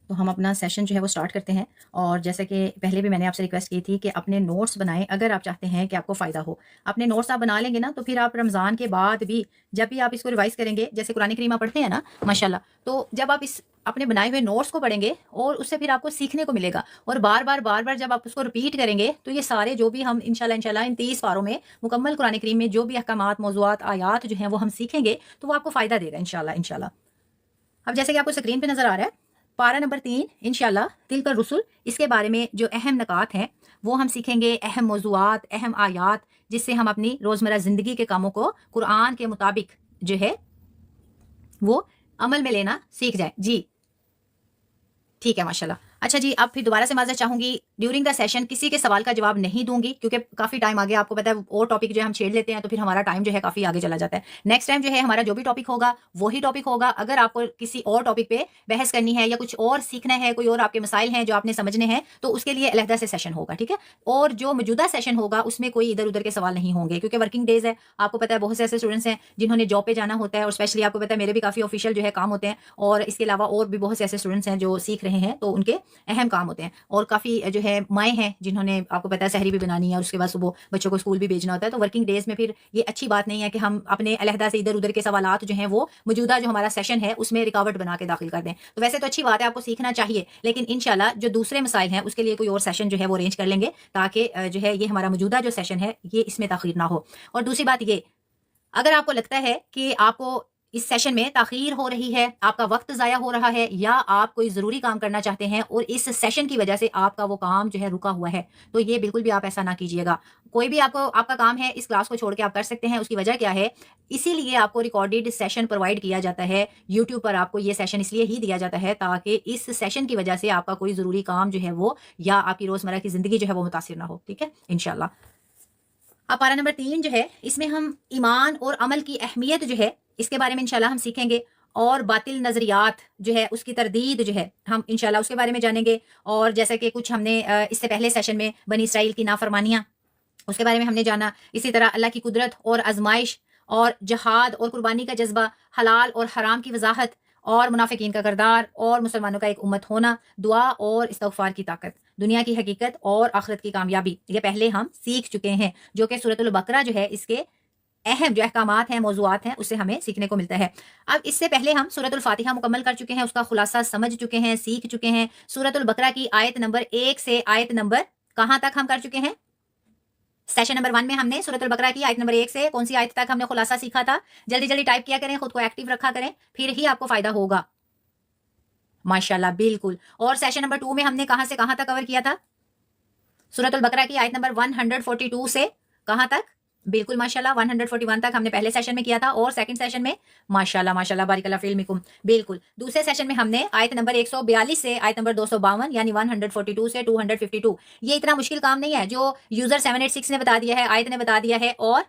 تو ہم اپنا سیشن جو ہے وہ سٹارٹ کرتے ہیں. اور جیسا کہ پہلے بھی میں نے آپ سے ریکویسٹ کی تھی کہ اپنے نوٹس بنائیں اگر آپ چاہتے ہیں کہ آپ کو فائدہ ہو. اپنے نوٹس آپ بنا لیں گے نا تو پھر آپ رمضان کے بعد بھی جب بھی آپ اس کو ریوائز کریں گے، جیسے قرآن کریم آپ پڑھتے ہیں نا ماشاءاللہ، تو جب آپ اس اپنے بنائے ہوئے نوٹس کو پڑھیں گے اور اس سے پھر آپ کو سیکھنے کو ملے گا، اور بار بار جب آپ اس کو رپیٹ کریں گے تو یہ سارے جو بھی ہم انشاءاللہ ان 30 پاروں میں مکمل قرآن کریم میں جو بھی احکامات، موضوعات، آیات جو ہیں وہ ہم سیکھیں گے تو وہ آپ کو فائدہ دے گا انشاءاللہ. اب جیسے کہ آپ کو اسکرین پہ نظر آ رہا ہے پارہ نمبر 3 انشاءاللہ تلک الرسل، اس کے بارے میں جو اہم نکات ہیں وہ ہم سیکھیں گے، اہم موضوعات، اہم آیات، جس سے ہم اپنی روزمرہ زندگی کے کاموں کو قرآن کے مطابق جو ہے وہ عمل میں لینا سیکھ جائیں. جی ٹھیک ہے ماشاءاللہ. اچھا جی، اب پھر دوبارہ سے معذرت چاہوں گی، ڈیورنگ دا سیشن کسی کے سوال کا جواب نہیں دوں گی کیونکہ کافی ٹائم آگے آپ کو پتا ہے اور ٹاپک جو ہے ہم چھیڑ لیتے ہیں تو پھر ہمارا ٹائم جو ہے کافی آگے چلا جاتا ہے. نیکسٹ ٹائم جو ہے ہمارا جو بھی ٹاپک ہوگا وہی ٹاپک ہوگا. اگر آپ کو کسی اور ٹاپک پہ بحث کرنی ہے یا کچھ اور سیکھنا ہے، کوئی اور آپ کے مسائل ہیں جو آپ نے سمجھنے ہیں، تو اس کے لیے علیحدہ سے سیشن ہوگا، ٹھیک ہے. اور جو موجودہ سیشن ہوگا اس میں کوئی ادھر ادھر کے سوال نہیں ہوں گے کیونکہ ورکنگ ڈیز ہے. آپ کو پتا ہے بہت سے ایسے اسٹوڈنٹس ہیں جنہوں نے جاب پہ جانا ہوتا ہے، اور اسپیشلی آپ کو پتا ہے میرے بھی کافی آفیشیل جو ہے کام ہوتے ہیں، اور اس کے علاوہ اور بھی بہت سے ایسے اسٹوڈنٹس ہیں جو سیکھ رہے ہیں تو ان کے اہم کام ہوتے ہیں. اور کافی جو ہے مائیں ہیں جنہوں نے آپ کو پتا ہے سحری بھی بنانی ہے اور اس کے بعد صبح بچوں کو اسکول بھی بھیجنا ہوتا ہے. تو ورکنگ ڈیز میں پھر یہ اچھی بات نہیں ہے کہ ہم اپنے علیحدہ سے ادھر ادھر کے سوالات جو ہیں وہ موجودہ جو ہمارا سیشن ہے اس میں رکاوٹ بنا کے داخل کر دیں. تو ویسے تو اچھی بات ہے، آپ کو سیکھنا چاہیے، لیکن انشاءاللہ جو دوسرے مسائل ہیں اس کے لیے کوئی اور سیشن جو ہے وہ ارینج کر لیں گے تاکہ جو ہے یہ ہمارا موجودہ جو سیشن ہے یہ اس میں تاخیر نہ ہو. اور دوسری بات یہ، اگر آپ کو لگتا ہے کہ آپ کو اس سیشن میں تاخیر ہو رہی ہے، آپ کا وقت ضائع ہو رہا ہے، یا آپ کوئی ضروری کام کرنا چاہتے ہیں اور اس سیشن کی وجہ سے آپ کا وہ کام جو ہے رکا ہوا ہے، تو یہ بالکل بھی آپ ایسا نہ کیجیے گا. کوئی بھی آپ کا کام ہے اس کلاس کو چھوڑ کے آپ کر سکتے ہیں. اس کی وجہ کیا ہے؟ اسی لیے آپ کو ریکارڈیڈ سیشن پرووائڈ کیا جاتا ہے یوٹیوب پر. آپ کو یہ سیشن اس لیے ہی دیا جاتا ہے تاکہ اس سیشن کی وجہ سے آپ کا کوئی ضروری کام جو ہے وہ یا آپ کی روزمرہ کی زندگی جو ہے وہ متاثر نہ ہو. ٹھیک ہے انشاءاللہ. اب پارہ نمبر 3 جو ہے اس میں ہم ایمان اور عمل کی اہمیت جو ہے اس کے بارے میں انشاءاللہ ہم سیکھیں گے، اور باطل نظریات جو ہے اس کی تردید جو ہے ہم انشاءاللہ اس کے بارے میں جانیں گے. اور جیسا کہ کچھ ہم نے اس سے پہلے سیشن میں بنی اسرائیل کی نافرمانیاں اس کے بارے میں ہم نے جانا. اسی طرح اللہ کی قدرت اور آزمائش اور جہاد اور قربانی کا جذبہ، حلال اور حرام کی وضاحت، اور منافقین کا کردار، اور مسلمانوں کا ایک امت ہونا، دعا اور استغفار کی طاقت، دنیا کی حقیقت اور آخرت کی کامیابی. یہ پہلے ہم سیکھ چکے ہیں جو کہ سورۃ البقرہ جو ہے اس کے اہم جو احکامات ہیں، موضوعات ہیں، اسے ہمیں سیکھنے کو ملتا ہے. اب اس سے پہلے ہم سورۃ الفاتحہ مکمل کر چکے ہیں، اس کا خلاصہ سمجھ چکے ہیں، سیکھ چکے ہیں. سورۃ البقرہ کی آیت نمبر 1 سے آیت نمبر کہاں تک ہم کر چکے ہیں؟ سیشن نمبر 1 میں ہم نے سورۃ البقرہ کی آیت نمبر 1 سے کون سی آیت تک ہم نے خلاصہ سیکھا تھا؟ جلدی جلدی ٹائپ کیا کریں، خود کو ایکٹیو رکھا کریں، پھر ہی آپ کو فائدہ ہوگا. ماشاءاللہ بالکل. اور سیشن نمبر 2 میں ہم نے کہاں سے کہاں تک کور کیا تھا؟ سورۃ البقرہ کی آیت نمبر 142 سے کہاں تک؟ بالکل ماشاءاللہ 141 تک ہم نے پہلے سیشن میں کیا تھا. اور سیکنڈ سیشن میں ماشاءاللہ ماشاءاللہ بارک اللہ فی علمکم. بالکل دوسرے سیشن میں ہم نے آیت نمبر 142 سے آیت نمبر 252 یعنی 142 سے 252. یہ اتنا مشکل کام نہیں ہے جو یوزر 786 نے بتا دیا ہے، آیت نے بتا دیا ہے اور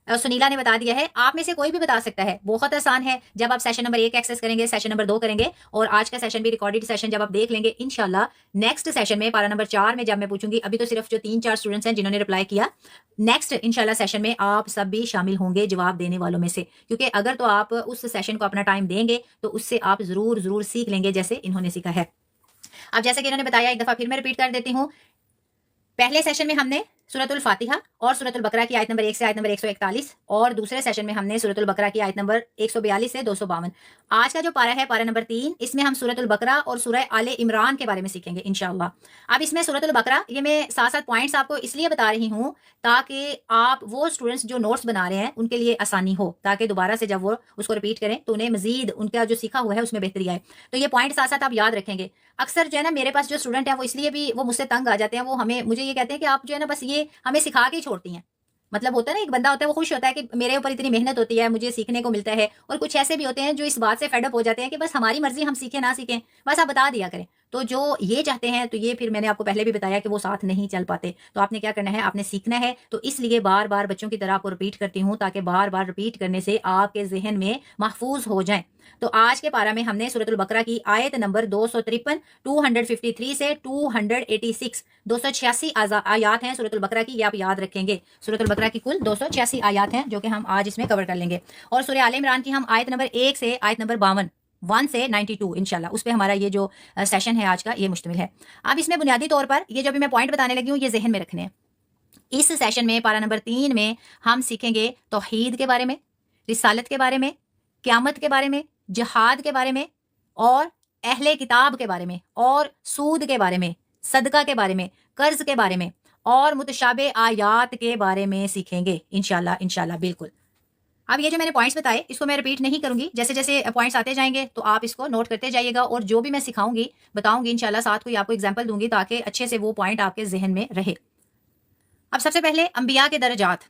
سنیلا نے بتا دیا ہے. آپ میں سے کوئی بھی بتا سکتا ہے، بہت آسان ہے. جب آپ سیشن نمبر 1 ایکسس کریں گے، سیشن نمبر 2 کریں گے، اور آج کا سیشن بھی ریکارڈڈ سیشن جب آپ دیکھ لیں گے انشاءاللہ نیکسٹ سیشن میں پارہ نمبر 4 میں جب میں پوچھوں گی، ابھی تو صرف جو 3-4 اسٹوڈنٹس ہیں جنہوں نے رپلائی کیا، نیکسٹ انشاءاللہ سیشن میں آپ سب بھی شامل ہوں گے جواب دینے والوں میں سے. کیونکہ اگر تو آپ اس سیشن کو اپنا ٹائم دیں گے تو اس سے آپ ضرور سیکھ لیں گے جیسے انہوں نے سیکھا ہے. اب جیسے کہ انہوں نے بتایا، ایک دفعہ پھر میں ریپیٹ کر دیتی ہوں. پہلے سیشن میں ہم نے سورۃ الفاتحہ اور سورۃ البقرہ کی آیت نمبر 1 سے آیت نمبر 141، اور دوسرے سیشن میں ہم نے سورۃ البقرہ کی آیت نمبر 142 سے 252. آج کا جو پارہ ہے پارہ نمبر 3، اس میں ہم سورۃ البقرہ اور سورہ آل عمران کے بارے میں سیکھیں گے انشاءاللہ. اب اس میں سورۃ البقرہ، یہ میں ساتھ ساتھ پوائنٹس آپ کو اس لیے بتا رہی ہوں تاکہ آپ وہ اسٹوڈنٹس جو نوٹس بنا رہے ہیں ان کے لیے آسانی ہو، تاکہ دوبارہ سے جب وہ اس کو رپیٹ کریں تو انہیں مزید ان کا جو سیکھا ہوا ہے اس میں بہتری آئے. تو یہ پوائنٹ ساتھ ساتھ آپ یاد رکھیں گے. اکثر جو ہے نا میرے پاس جو اسٹوڈنٹ ہیں وہ اس لیے بھی وہ مجھ سے تنگ آ جاتے ہیں، وہ مجھے یہ کہتے ہیں کہ آپ جو ہے نا بس یہ ہمیں سکھا کے ہی چھوڑتی ہیں. مطلب ہوتا ہے نا، ایک بندہ ہوتا ہے وہ خوش ہوتا ہے کہ میرے اوپر اتنی محنت ہوتی ہے، مجھے سیکھنے کو ملتا ہے. اور کچھ ایسے بھی ہوتے ہیں جو اس بات سے فیڈ اپ ہو جاتے ہیں کہ بس ہماری مرضی، ہم سیکھیں نہ سیکھیں، بس آپ بتا دیا کریں. تو جو یہ چاہتے ہیں تو یہ پھر میں نے آپ کو پہلے بھی بتایا کہ وہ ساتھ نہیں چل پاتے. تو آپ نے کیا کرنا ہے، آپ نے سیکھنا ہے. تو اس لیے بار بار بچوں کی طرح آپ کو رپیٹ کرتی ہوں تاکہ بار بار رپیٹ کرنے سے آپ کے ذہن میں محفوظ ہو جائیں. تو آج کے پارہ میں ہم نے سورۃ البقرہ کی آیت نمبر 253، 253 سے 286، 286 آیات ہیں سورۃ البقرہ کی، یہ آپ یاد رکھیں گے. سورۃ البقرہ کی کل 286 آیات ہیں جو کہ ہم آج اس میں کور کر لیں گے. اور سورہ آل عمران کی ہم آیت نمبر 1 سے آیت نمبر 52 1 سے 92 انشاءاللہ اس پہ ہمارا یہ جو سیشن ہے آج کا یہ مشتمل ہے۔ اب اس میں بنیادی طور پر یہ جو بھی میں پوائنٹ بتانے لگی ہوں یہ ذہن میں رکھنے ہیں۔ اس سیشن میں پارہ نمبر 3 میں ہم سیکھیں گے توحید کے بارے میں، رسالت کے بارے میں، قیامت کے بارے میں، جہاد کے بارے میں، اور اہل کتاب کے بارے میں، اور سود کے بارے میں، صدقہ کے بارے میں، قرض کے بارے میں، اور متشابہ آیات کے بارے میں سیکھیں گے انشاءاللہ بالکل۔ اب یہ جو میں نے پوائنٹس بتائے اس کو میں ریپیٹ نہیں کروں گی، جیسے جیسے پوائنٹس آتے جائیں گے تو آپ اس کو نوٹ کرتے جائیے گا، اور جو بھی میں سکھاؤں گی بتاؤں گی انشاءاللہ ساتھ کوئی آپ کو ایگزامپل دوں گی تاکہ اچھے سے وہ پوائنٹ آپ کے ذہن میں رہے۔ اب سب سے پہلے انبیاء کے درجات۔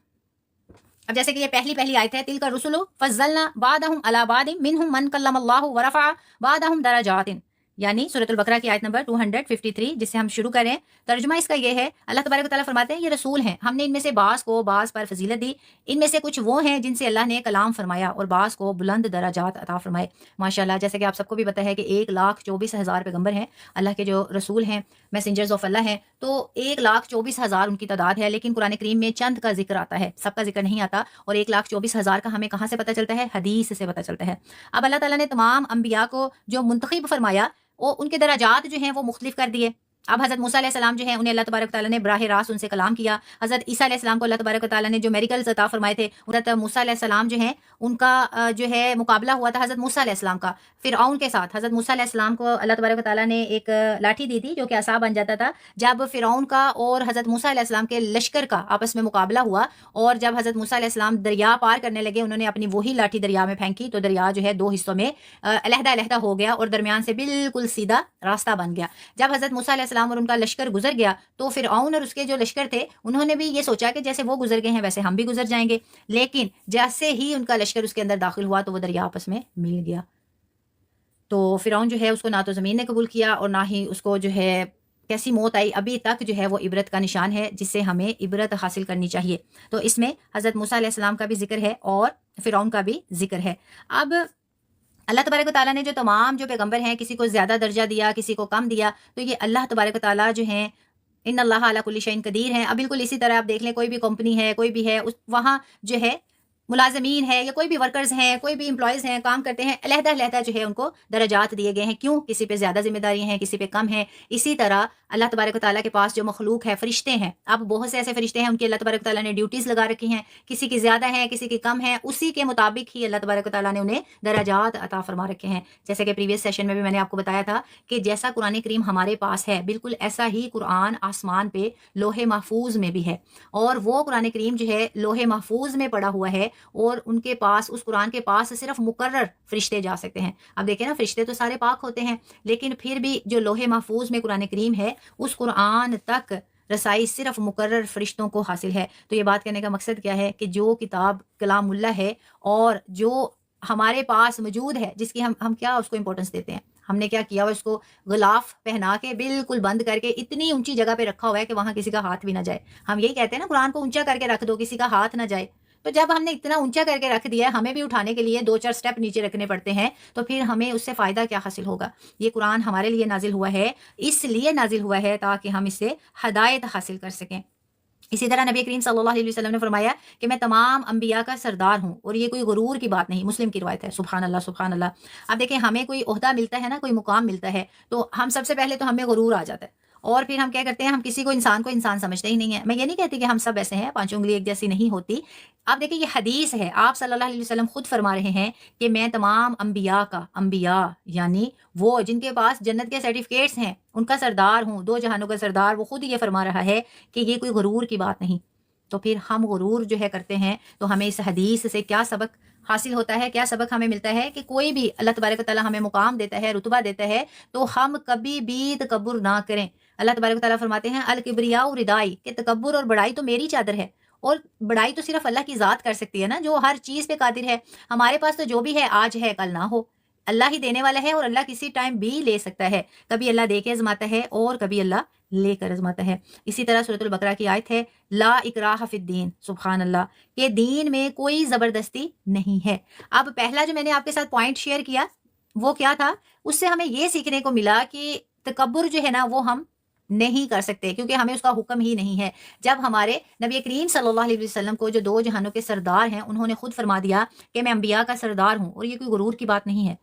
اب جیسے کہ یہ پہلی آیت ہے، تلک الرسل فضلنا بعضهم علی بعض منهم من کلم اللہ ورفع بعضهم درجات، یعنی سورۃ البقرہ کی آیت نمبر 253 جس سے ہم شروع کریں۔ ترجمہ اس کا یہ ہے، اللہ تبارک و تعالیٰ فرماتے ہیں یہ رسول ہیں، ہم نے ان میں سے بعض کو بعض پر فضیلت دی، ان میں سے کچھ وہ ہیں جن سے اللہ نے کلام فرمایا اور بعض کو بلند درجات عطا فرمائے۔ ماشاءاللہ، جیسے کہ آپ سب کو بھی پتہ ہے کہ 1,24,000 پیغمبر ہیں اللہ کے جو رسول ہیں، میسنجرز آف اللہ ہیں، تو 1,24,000 ان کی تعداد ہے، لیکن قرآن کریم میں چند کا ذکر آتا ہے، سب کا ذکر نہیں آتا، اور 1,24,000 کا ہمیں کہاں سے پتہ چلتا ہے؟ حدیث سے پتہ چلتا ہے۔ اب اللہ تعالیٰ نے تمام انبیاء کو جو منتخب فرمایا وہ ان کے درجات جو ہیں وہ مختلف کر دیے۔ اب حضرت موسیٰ علیہ السلام جو ہیں انہیں اللہ تبارک و تعالیٰ نے براہ راست ان سے کلام کیا۔ حضرت عیسیٰ علیہ السلام کو اللہ تبارک و تعالیٰ نے جو میریکلز عطا فرمائے تھے، حضرت موسیٰ علیہ السلام جو ہیں ان کا جو ہے مقابلہ ہوا تھا حضرت موسیٰ علیہ السلام کا فرعون کے ساتھ۔ حضرت موسیٰ علیہ السلام کو اللہ تبارک و تعالیٰ نے ایک لاٹھی دی تھی جو کہ عصا بن جاتا تھا۔ جب فرعون کا اور حضرت موسیٰ علیہ السلام کے لشکر کا آپس میں مقابلہ ہوا، اور جب حضرت موسیٰ علیہ السلام دریا پار کرنے لگے، انہوں نے اپنی وہی لاٹھی دریا میں پھینکی تو دریا جو ہے 2 حصوں میں علیحدہ ہو گیا اور درمیان سے بالکل سیدھا راستہ بن گیا۔ جب حضرت موسیٰ علیہ السلام اور ان کا لشکر گزر گیا تو فرعون اور اس کے جو لشکر تھے انہوں نے بھی یہ سوچا کہ جیسے وہ گزر گئے ہیں ویسے ہم بھی گزر جائیں گے، لیکن جیسے ہی ان کا لشکر اس کے اندر داخل ہوا تو وہ دریا آپس میں مل گیا۔ تو فرعون جو ہے اس کو نہ تو زمین نے قبول کیا اور نہ ہی اس کو جو ہے کیسی موت آئی، ابھی تک جو ہے وہ عبرت کا نشان ہے جس سے ہمیں عبرت حاصل کرنی چاہیے۔ تو اس میں حضرت موسیٰ علیہ السلام کا بھی ذکر ہے اور فرعون کا بھی ذکر ہے۔ اب اللہ تبارک و تعالیٰ نے جو تمام جو پیغمبر ہیں کسی کو زیادہ درجہ دیا کسی کو کم دیا، تو یہ اللہ تبارک و تعالیٰ جو ہیں ان اللہ علی کل شیء قدیر ہیں۔ اب بالکل اسی طرح آپ دیکھ لیں کوئی بھی کمپنی ہے، کوئی بھی ہے، وہاں جو ہے ملازمین ہے یا کوئی بھی ورکرز ہیں، کوئی بھی امپلائیز ہیں کام کرتے ہیں، علیحدہ جو ہے ان کو درجات دیے گئے ہیں۔ کیوں؟ کسی پہ زیادہ ذمہ داری ہیں، کسی پہ کم ہیں۔ اسی طرح اللہ تبارک و تعالیٰ کے پاس جو مخلوق ہے، فرشتے ہیں، اب بہت سے ایسے فرشتے ہیں ان کی اللہ تبارک و تعالیٰ نے ڈیوٹیز لگا رکھی ہیں، کسی کی زیادہ ہیں کسی کی کم ہیں، اسی کے مطابق ہی اللہ تبارک و تعالیٰ نے انہیں درجات عطا فرما رکھے ہیں۔ جیسے کہ پریویس سیشن میں بھی میں نے آپ کو بتایا تھا کہ جیسا قرآن کریم ہمارے پاس ہے بالکل ایسا ہی قرآن آسمان پہ لوح محفوظ میں بھی ہے، اور وہ قرآن کریم جو ہے لوح محفوظ میں پڑا ہوا ہے، اور ان کے پاس اس قرآن کے پاس صرف مقرر فرشتے جا سکتے ہیں۔ اب دیکھیں نا، فرشتے تو سارے پاک ہوتے ہیں، لیکن پھر بھی جو لوح محفوظ میں قرآن کریم ہے اس قرآن تک رسائی صرف مقرر فرشتوں کو حاصل ہے۔ تو یہ بات کہنے کا مقصد کیا ہے کہ جو کتاب کلام اللہ ہے اور جو ہمارے پاس موجود ہے، جس کی ہم کیا اس کو امپورٹنس دیتے ہیں، ہم نے کیا کیا ہوا، اس کو غلاف پہنا کے بالکل بند کر کے اتنی اونچی جگہ پہ رکھا ہوا ہے کہ وہاں کسی کا ہاتھ بھی نہ جائے۔ ہم یہی کہتے ہیں نا، قرآن کو اونچا کر کے رکھ دو کسی کا ہاتھ نہ جائے۔ تو جب ہم نے اتنا اونچا کر کے رکھ دیا ہے، ہمیں بھی اٹھانے کے لیے 2-4 سٹیپ نیچے رکھنے پڑتے ہیں، تو پھر ہمیں اس سے فائدہ کیا حاصل ہوگا؟ یہ قرآن ہمارے لیے نازل ہوا ہے، اس لیے نازل ہوا ہے تاکہ ہم اس سے ہدایت حاصل کر سکیں۔ اسی طرح نبی کریم صلی اللہ علیہ وسلم نے فرمایا کہ میں تمام انبیاء کا سردار ہوں، اور یہ کوئی غرور کی بات نہیں، مسلم کی روایت ہے۔ سبحان اللہ سبحان اللہ۔ اب دیکھیں، ہمیں کوئی عہدہ ملتا ہے نا، کوئی مقام ملتا ہے، تو ہم سب سے پہلے تو ہمیں غرور آ جاتا ہے، اور پھر ہم کیا کرتے ہیں، ہم کسی کو انسان سمجھتے ہی نہیں ہیں۔ میں یہ نہیں کہتی کہ ہم سب ایسے ہیں، 5 انگلی ایک جیسی نہیں ہوتی۔ اب دیکھیں، یہ حدیث ہے، آپ صلی اللہ علیہ وسلم خود فرما رہے ہیں کہ میں تمام انبیاء یعنی وہ جن کے پاس جنت کے سرٹیفکیٹس ہیں ان کا سردار ہوں، 2 جہانوں کا سردار۔ وہ خود یہ فرما رہا ہے کہ یہ کوئی غرور کی بات نہیں۔ تو پھر ہم غرور جو ہے کرتے ہیں، تو ہمیں اس حدیث سے کیا سبق حاصل ہوتا ہے، کیا سبق ہمیں ملتا ہے کہ کوئی بھی اللہ تبارک و تعالیٰ ہمیں مقام دیتا ہے، رتبہ دیتا ہے، تو ہم کبھی بھی تکبر نہ کریں۔ اللہ تبارک و تعالیٰ فرماتے ہیں الکبریاء ردائی، کہ تکبر اور بڑائی تو میری چادر ہے، اور بڑائی تو صرف اللہ کی ذات کر سکتی ہے نا، جو ہر چیز پہ قادر ہے۔ ہمارے پاس تو جو بھی ہے آج ہے کل نہ ہو، اللہ ہی دینے والا ہے، اور اللہ کسی ٹائم بھی لے سکتا ہے۔ کبھی اللہ دے کے آزماتا ہے اور کبھی اللہ لے کر آزماتا ہے۔ اسی طرح سورۃ البقرہ کی آیت ہے لا اکراہ فی الدین، سبحان اللہ، کہ دین میں کوئی زبردستی نہیں ہے۔ اب پہلا جو میں نے آپ کے ساتھ پوائنٹ شیئر کیا وہ کیا تھا؟ اس سے ہمیں یہ سیکھنے کو ملا کہ تکبر جو ہے نا وہ ہم نہیں کر سکتے، کیونکہ ہمیں اس کا حکم ہی نہیں ہے۔ جب ہمارے نبی کریم صلی اللہ علیہ وسلم کو جو 2 جہانوں کے سردار ہیں، انہوں نے خود فرما دیا کہ میں انبیاء کا سردار ہوں، اور یہ کوئی غرور کی بات نہیں ہے۔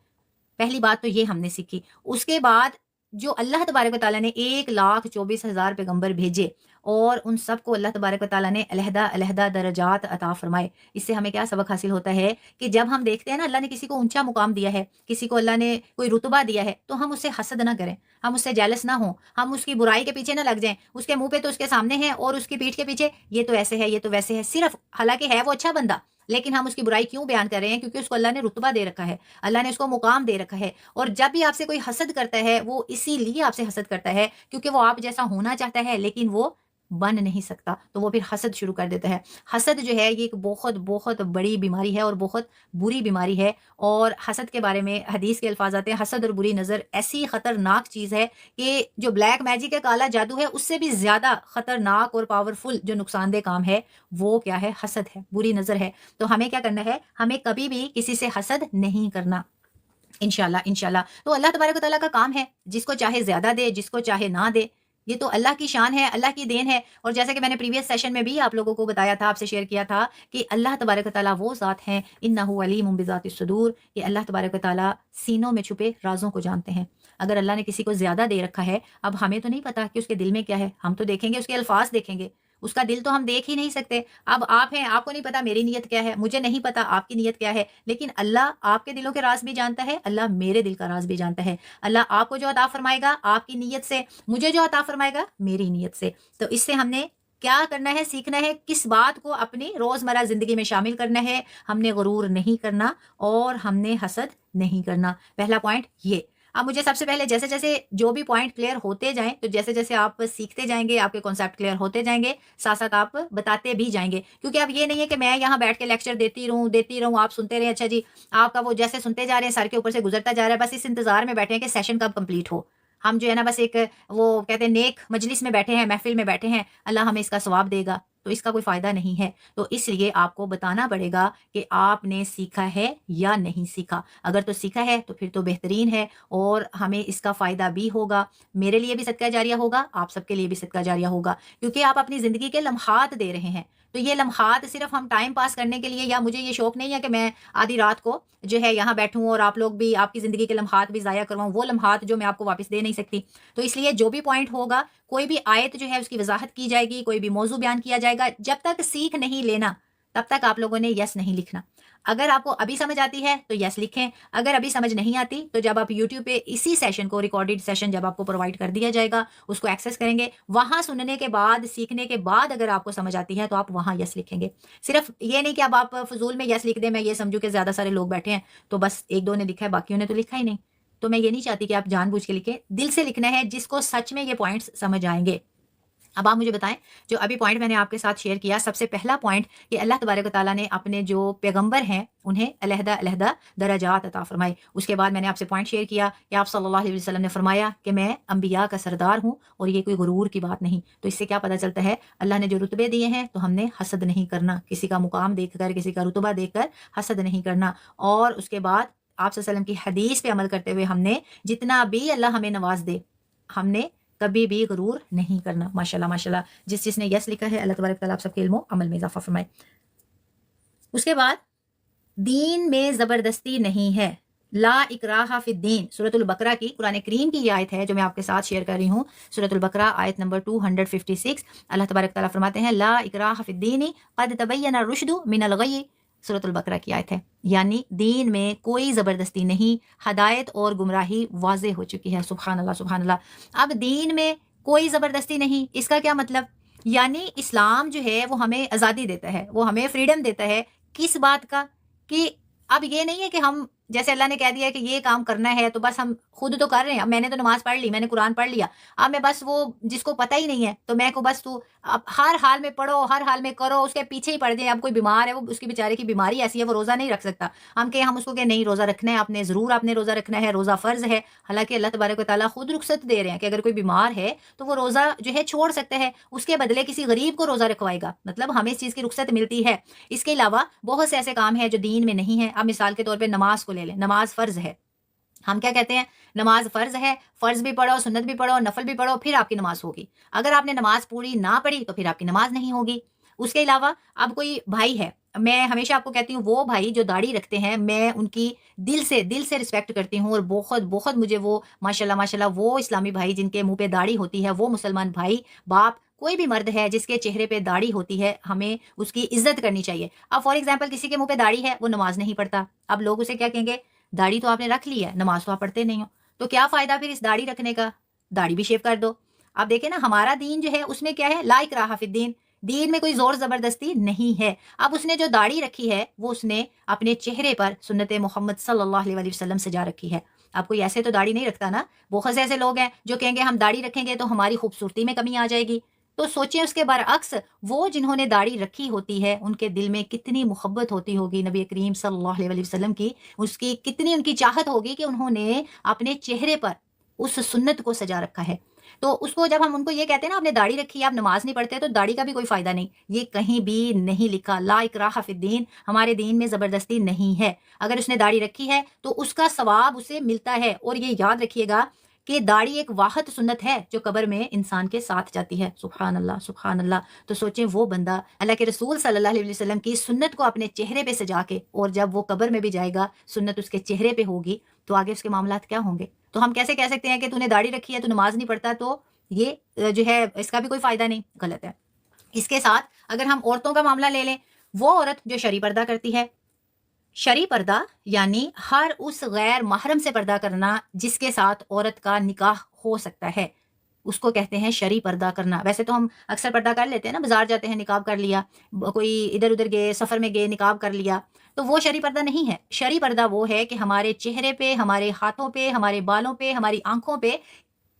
پہلی بات تو یہ ہم نے سیکھی. اس کے بعد جو اللہ تبارک و تعالیٰ نے 1,24,000 پیغمبر بھیجے اور ان سب کو اللہ تبارک و تعالیٰ نے علیحدہ علیحدہ درجات عطا فرمائے. اس سے ہمیں کیا سبق حاصل ہوتا ہے کہ جب ہم دیکھتے ہیں نا اللہ نے کسی کو اونچا مقام دیا ہے, کسی کو اللہ نے کوئی رتبہ دیا ہے, تو ہم اس سے حسد نہ کریں, ہم اس سے جیلس نہ ہوں, ہم اس کی برائی کے پیچھے نہ لگ جائیں. اس کے منہ پہ تو اس کے سامنے ہیں اور اس کی پیٹھ کے پیچھے یہ تو ایسے ہے, یہ تو ویسے ہے, صرف حالانکہ ہے وہ اچھا بندہ, لیکن ہم اس کی برائی کیوں بیان کر رہے ہیں؟ کیونکہ اس کو اللہ نے رتبہ دے رکھا ہے, اللہ نے اس کو مقام دے رکھا ہے. اور جب بھی آپ سے کوئی حسد کرتا ہے وہ اسی لیے آپ سے حسد کرتا ہے کیونکہ وہ آپ جیسا ہونا چاہتا ہے لیکن وہ بن نہیں سکتا, تو وہ پھر حسد شروع کر دیتا ہے. حسد جو ہے یہ ایک بہت بہت بڑی بیماری ہے اور بہت بری بیماری ہے. اور حسد کے بارے میں حدیث کے الفاظ آتے ہیں, حسد اور بری نظر ایسی خطرناک چیز ہے کہ جو بلیک میجک ہے, کالا جادو ہے, اس سے بھی زیادہ خطرناک اور پاورفل جو نقصان دہ کام ہے وہ کیا ہے؟ حسد ہے, بری نظر ہے. تو ہمیں کیا کرنا ہے؟ ہمیں کبھی بھی کسی سے حسد نہیں کرنا, انشاءاللہ انشاءاللہ. تو اللہ تبارک و تعالیٰ کا کام ہے, جس کو چاہے زیادہ دے, جس کو چاہے نہ دے, یہ تو اللہ کی شان ہے, اللہ کی دین ہے. اور جیسا کہ میں نے پریویس سیشن میں بھی آپ لوگوں کو بتایا تھا, آپ سے شیئر کیا تھا کہ اللہ تبارک و تعالیٰ وہ ذات ہیں, انہ علیم بذات الصدور, کہ اللہ تبارک و تعالیٰ سینوں میں چھپے رازوں کو جانتے ہیں. اگر اللہ نے کسی کو زیادہ دے رکھا ہے, اب ہمیں تو نہیں پتا کہ اس کے دل میں کیا ہے, ہم تو دیکھیں گے اس کے الفاظ دیکھیں گے, اس کا دل تو ہم دیکھ ہی نہیں سکتے. اب آپ ہیں, آپ کو نہیں پتا میری نیت کیا ہے, مجھے نہیں پتا آپ کی نیت کیا ہے, لیکن اللہ آپ کے دلوں کے راز بھی جانتا ہے, اللہ میرے دل کا راز بھی جانتا ہے. اللہ آپ کو جو عطا فرمائے گا آپ کی نیت سے, مجھے جو عطا فرمائے گا میری نیت سے. تو اس سے ہم نے کیا کرنا ہے؟ سیکھنا ہے کس بات کو اپنی روزمرہ زندگی میں شامل کرنا ہے. ہم نے غرور نہیں کرنا اور ہم نے حسد نہیں کرنا. پہلا پوائنٹ یہ. اب مجھے سب سے پہلے جیسے جیسے جو بھی پوائنٹ کلیئر ہوتے جائیں, تو جیسے جیسے آپ سیکھتے جائیں گے آپ کے کانسیپٹ کلیئر ہوتے جائیں گے, ساتھ ساتھ آپ بتاتے بھی جائیں گے. کیونکہ اب یہ نہیں ہے کہ میں یہاں بیٹھ کے لیکچر دیتی رہوں, آپ سنتے رہیں, اچھا جی آپ کا وہ جیسے سنتے جا رہے ہیں سر کے اوپر سے گزرتا جا رہا ہے, بس اس انتظار میں بیٹھے ہیں کہ سیشن کب کمپلیٹ ہو. ہم جو ہے نا بس ایک وہ کہتے ہیں نیک مجلس میں بیٹھے ہیں, محفل میں بیٹھے ہیں, اللہ ہمیں اس کا ثواب دے گا, تو اس کا کوئی فائدہ نہیں ہے. تو اس لیے آپ کو بتانا پڑے گا کہ آپ نے سیکھا ہے یا نہیں سیکھا. اگر تو سیکھا ہے تو پھر تو بہترین ہے اور ہمیں اس کا فائدہ بھی ہوگا, میرے لیے بھی صدقہ جاریہ ہوگا, آپ سب کے لیے بھی صدقہ جاریہ ہوگا, کیونکہ آپ اپنی زندگی کے لمحات دے رہے ہیں. تو یہ لمحات صرف ہم ٹائم پاس کرنے کے لیے, یا مجھے یہ شوق نہیں ہے کہ میں آدھی رات کو جو ہے یہاں بیٹھوں اور آپ لوگ بھی آپ کی زندگی کے لمحات بھی ضائع کرواؤں, وہ لمحات جو میں آپ کو واپس دے نہیں سکتی. تو اس لیے جو بھی پوائنٹ ہوگا, کوئی بھی آیت جو ہے اس کی وضاحت کی جائے گی, کوئی بھی موضوع بیان کیا جائے گا, جب تک سیکھ نہیں لینا تب تک آپ لوگوں نے یس نہیں لکھنا. اگر آپ کو ابھی سمجھ آتی ہے تو یس لکھیں, اگر ابھی سمجھ نہیں آتی تو جب آپ یوٹیوب پہ اسی سیشن کو, ریکارڈڈ سیشن جب آپ کو پرووائڈ کر دیا جائے گا, اس کو ایکسیس کریں گے, وہاں سننے کے بعد, سیکھنے کے بعد اگر آپ کو سمجھ آتی ہے تو آپ وہاں یس لکھیں گے. صرف یہ نہیں کہ اب آپ فضول میں یس لکھ دیں, میں یہ سمجھوں کہ زیادہ سارے لوگ بیٹھے ہیں تو بس ایک دو نے لکھا ہے باقیوں نے تو لکھا ہی نہیں. تو میں یہ نہیں چاہتی کہ آپ جان بوجھ کے لکھیں, دل سے لکھنا ہے جس کو سچ میں یہ پوائنٹس سمجھ آئیں گے. اب آپ مجھے بتائیں, جو ابھی پوائنٹ میں نے آپ کے ساتھ شیئر کیا, سب سے پہلا پوائنٹ کہ اللہ تبارک و تعالیٰ نے اپنے جو پیغمبر ہیں انہیں علیحدہ علیحدہ درجات عطا فرمائے. اس کے بعد میں نے آپ سے پوائنٹ شیئر کیا کہ آپ صلی اللہ علیہ وسلم نے فرمایا کہ میں انبیاء کا سردار ہوں, اور یہ کوئی غرور کی بات نہیں. تو اس سے کیا پتہ چلتا ہے؟ اللہ نے جو رتبے دیے ہیں تو ہم نے حسد نہیں کرنا, کسی کا مقام دیکھ کر, کسی کا رتبہ دیکھ کر حسد نہیں کرنا. اور اس کے بعد آپ صلی اللہ علیہ وسلم کی حدیث پہ عمل کرتے ہوئے ہم نے جتنا بھی اللہ ہمیں نواز دے, ہم نے کبھی بھی غرور نہیں کرنا. ماشاءاللہ ماشاءاللہ, جس نے یس لکھا ہے اللہ تبارک تعالیٰ آپ سب کے علم و عمل میں اضافہ فرمائے. اس کے بعد دین میں زبردستی نہیں ہے, لا اکراہ فی الدین, سورۃ البقرہ کی, قرآن کریم کی یہ آیت ہے جو میں آپ کے ساتھ شیئر کر رہی ہوں. سورۃ البقرہ آیت نمبر 256, اللہ تبارک تعالیٰ فرماتے ہیں لا اکراہ فی الدین قد تبین الرشد من الغی. سورۃ البقرہ کی آیت ہے, یعنی دین میں کوئی زبردستی نہیں, ہدایت اور گمراہی واضح ہو چکی ہے. سبحان اللہ سبحان اللہ. اب دین میں کوئی زبردستی نہیں, اس کا کیا مطلب؟ یعنی اسلام جو ہے وہ ہمیں آزادی دیتا ہے, وہ ہمیں فریڈم دیتا ہے. کس بات کا؟ کہ اب یہ نہیں ہے کہ ہم, جیسے اللہ نے کہہ دیا کہ یہ کام کرنا ہے تو بس ہم خود تو کر رہے ہیں. اب میں نے تو نماز پڑھ لی, میں نے قرآن پڑھ لیا, اب میں بس وہ جس کو پتہ ہی نہیں ہے تو میں کو بس تو اب ہر حال میں پڑھو, ہر حال میں کرو, اس کے پیچھے ہی پڑ جائیں. اب کوئی بیمار ہے, وہ اس کی بیچارے کی بیماری ایسی ہے وہ روزہ نہیں رکھ سکتا, ہم اس کو کہ نہیں روزہ رکھنا ہے, آپ نے ضرور آپ نے روزہ رکھنا ہے, روزہ فرض ہے. حالانکہ اللہ تبارک و تعالیٰ خود رخصت دے رہے ہیں کہ اگر کوئی بیمار ہے تو وہ روزہ جو ہے چھوڑ سکتا ہے, اس کے بدلے کسی غریب کو روزہ رکھوائے گا, مطلب ہمیں اس چیز کی رخصت ملتی ہے. اس کے علاوہ بہت سے ایسے کام ہیں جو دین میں نہیں ہیں. اب مثال کے طور پہ نماز کو لے لیں, نماز فرض ہے, ہم کیا کہتے ہیں نماز فرض ہے, فرض بھی پڑھو, سنت بھی پڑھو, نفل بھی پڑھو, پھر آپ کی نماز ہوگی. اگر آپ نے نماز پوری نہ پڑھی تو پھر آپ کی نماز نہیں ہوگی. اس کے علاوہ اب کوئی بھائی ہے, میں ہمیشہ آپ کو کہتی ہوں وہ بھائی جو داڑھی رکھتے ہیں میں ان کی دل سے رسپیکٹ کرتی ہوں، اور بہت بہت مجھے وہ ماشاءاللہ وہ اسلامی بھائی جن کے منہ پہ داڑھی ہوتی ہے، وہ مسلمان بھائی باپ کوئی بھی مرد ہے جس کے چہرے پہ داڑھی ہوتی ہے، ہمیں اس کی عزت کرنی چاہیے۔ اب فار ایگزامپل کسی کے منہ پہ داڑھی ہے، وہ نماز نہیں پڑھتا، اب لوگ اسے کیا کہیں گے؟ داڑھی تو آپ نے رکھ لی ہے، نماز تو آپ پڑھتے نہیں ہو، تو کیا فائدہ پھر اس داڑھی رکھنے کا؟ داڑھی بھی شیو کر دو۔ اب دیکھیں نا ہمارا دین جو ہے اس میں کیا ہے؟ لا اکراہ فی الدین، دین میں کوئی زور زبردستی نہیں ہے۔ اب اس نے جو داڑھی رکھی ہے وہ اس نے اپنے چہرے پر سنت محمد صلی اللہ علیہ وسلم سجا رکھی ہے۔ اب کوئی ایسے تو داڑھی نہیں رکھتا نا، بہت سے ایسے لوگ ہیں جو کہیں گے ہم داڑھی رکھیں گے تو ہماری خوبصورتی میں کمی آ جائے گی۔ تو سوچیں اس کے برعکس وہ جنہوں نے داڑھی رکھی ہوتی ہے ان کے دل میں کتنی محبت ہوتی ہوگی نبی کریم صلی اللہ علیہ وسلم کی، اس کی کتنی ان کی چاہت ہوگی کہ انہوں نے اپنے چہرے پر اس سنت کو سجا رکھا ہے۔ تو اس کو جب ہم ان کو یہ کہتے ہیں نا آپ نے داڑھی رکھی ہے آپ نماز نہیں پڑھتے، تو داڑھی کا بھی کوئی فائدہ نہیں، یہ کہیں بھی نہیں لکھا، لا اکراہ فی الدین، ہمارے دین میں زبردستی نہیں ہے۔ اگر اس نے داڑھی رکھی ہے تو اس کا ثواب اسے ملتا ہے، اور یہ یاد رکھیے گا کہ داڑھی ایک واحد سنت ہے جو قبر میں انسان کے ساتھ جاتی ہے۔ سبحان اللہ سبحان اللہ۔ تو سوچیں وہ بندہ اللہ کے رسول صلی اللہ علیہ وسلم کی سنت کو اپنے چہرے پہ سجا کے، اور جب وہ قبر میں بھی جائے گا سنت اس کے چہرے پہ ہوگی، تو آگے اس کے معاملات کیا ہوں گے؟ تو ہم کیسے کہہ سکتے ہیں کہ تو نے داڑھی رکھی ہے تو نماز نہیں پڑھتا، تو یہ جو ہے اس کا بھی کوئی فائدہ نہیں، غلط ہے۔ اس کے ساتھ اگر ہم عورتوں کا معاملہ لے لیں، وہ عورت جو شرعی پردہ کرتی ہے، شرعی پردہ یعنی ہر اس غیر محرم سے پردہ کرنا جس کے ساتھ عورت کا نکاح ہو سکتا ہے، اس کو کہتے ہیں شرعی پردہ کرنا۔ ویسے تو ہم اکثر پردہ کر لیتے ہیں نا، بازار جاتے ہیں نقاب کر لیا، کوئی ادھر ادھر گئے سفر میں گئے نقاب کر لیا، تو وہ شرعی پردہ نہیں ہے۔ شرعی پردہ وہ ہے کہ ہمارے چہرے پہ، ہمارے ہاتھوں پہ، ہمارے بالوں پہ، ہماری آنکھوں پہ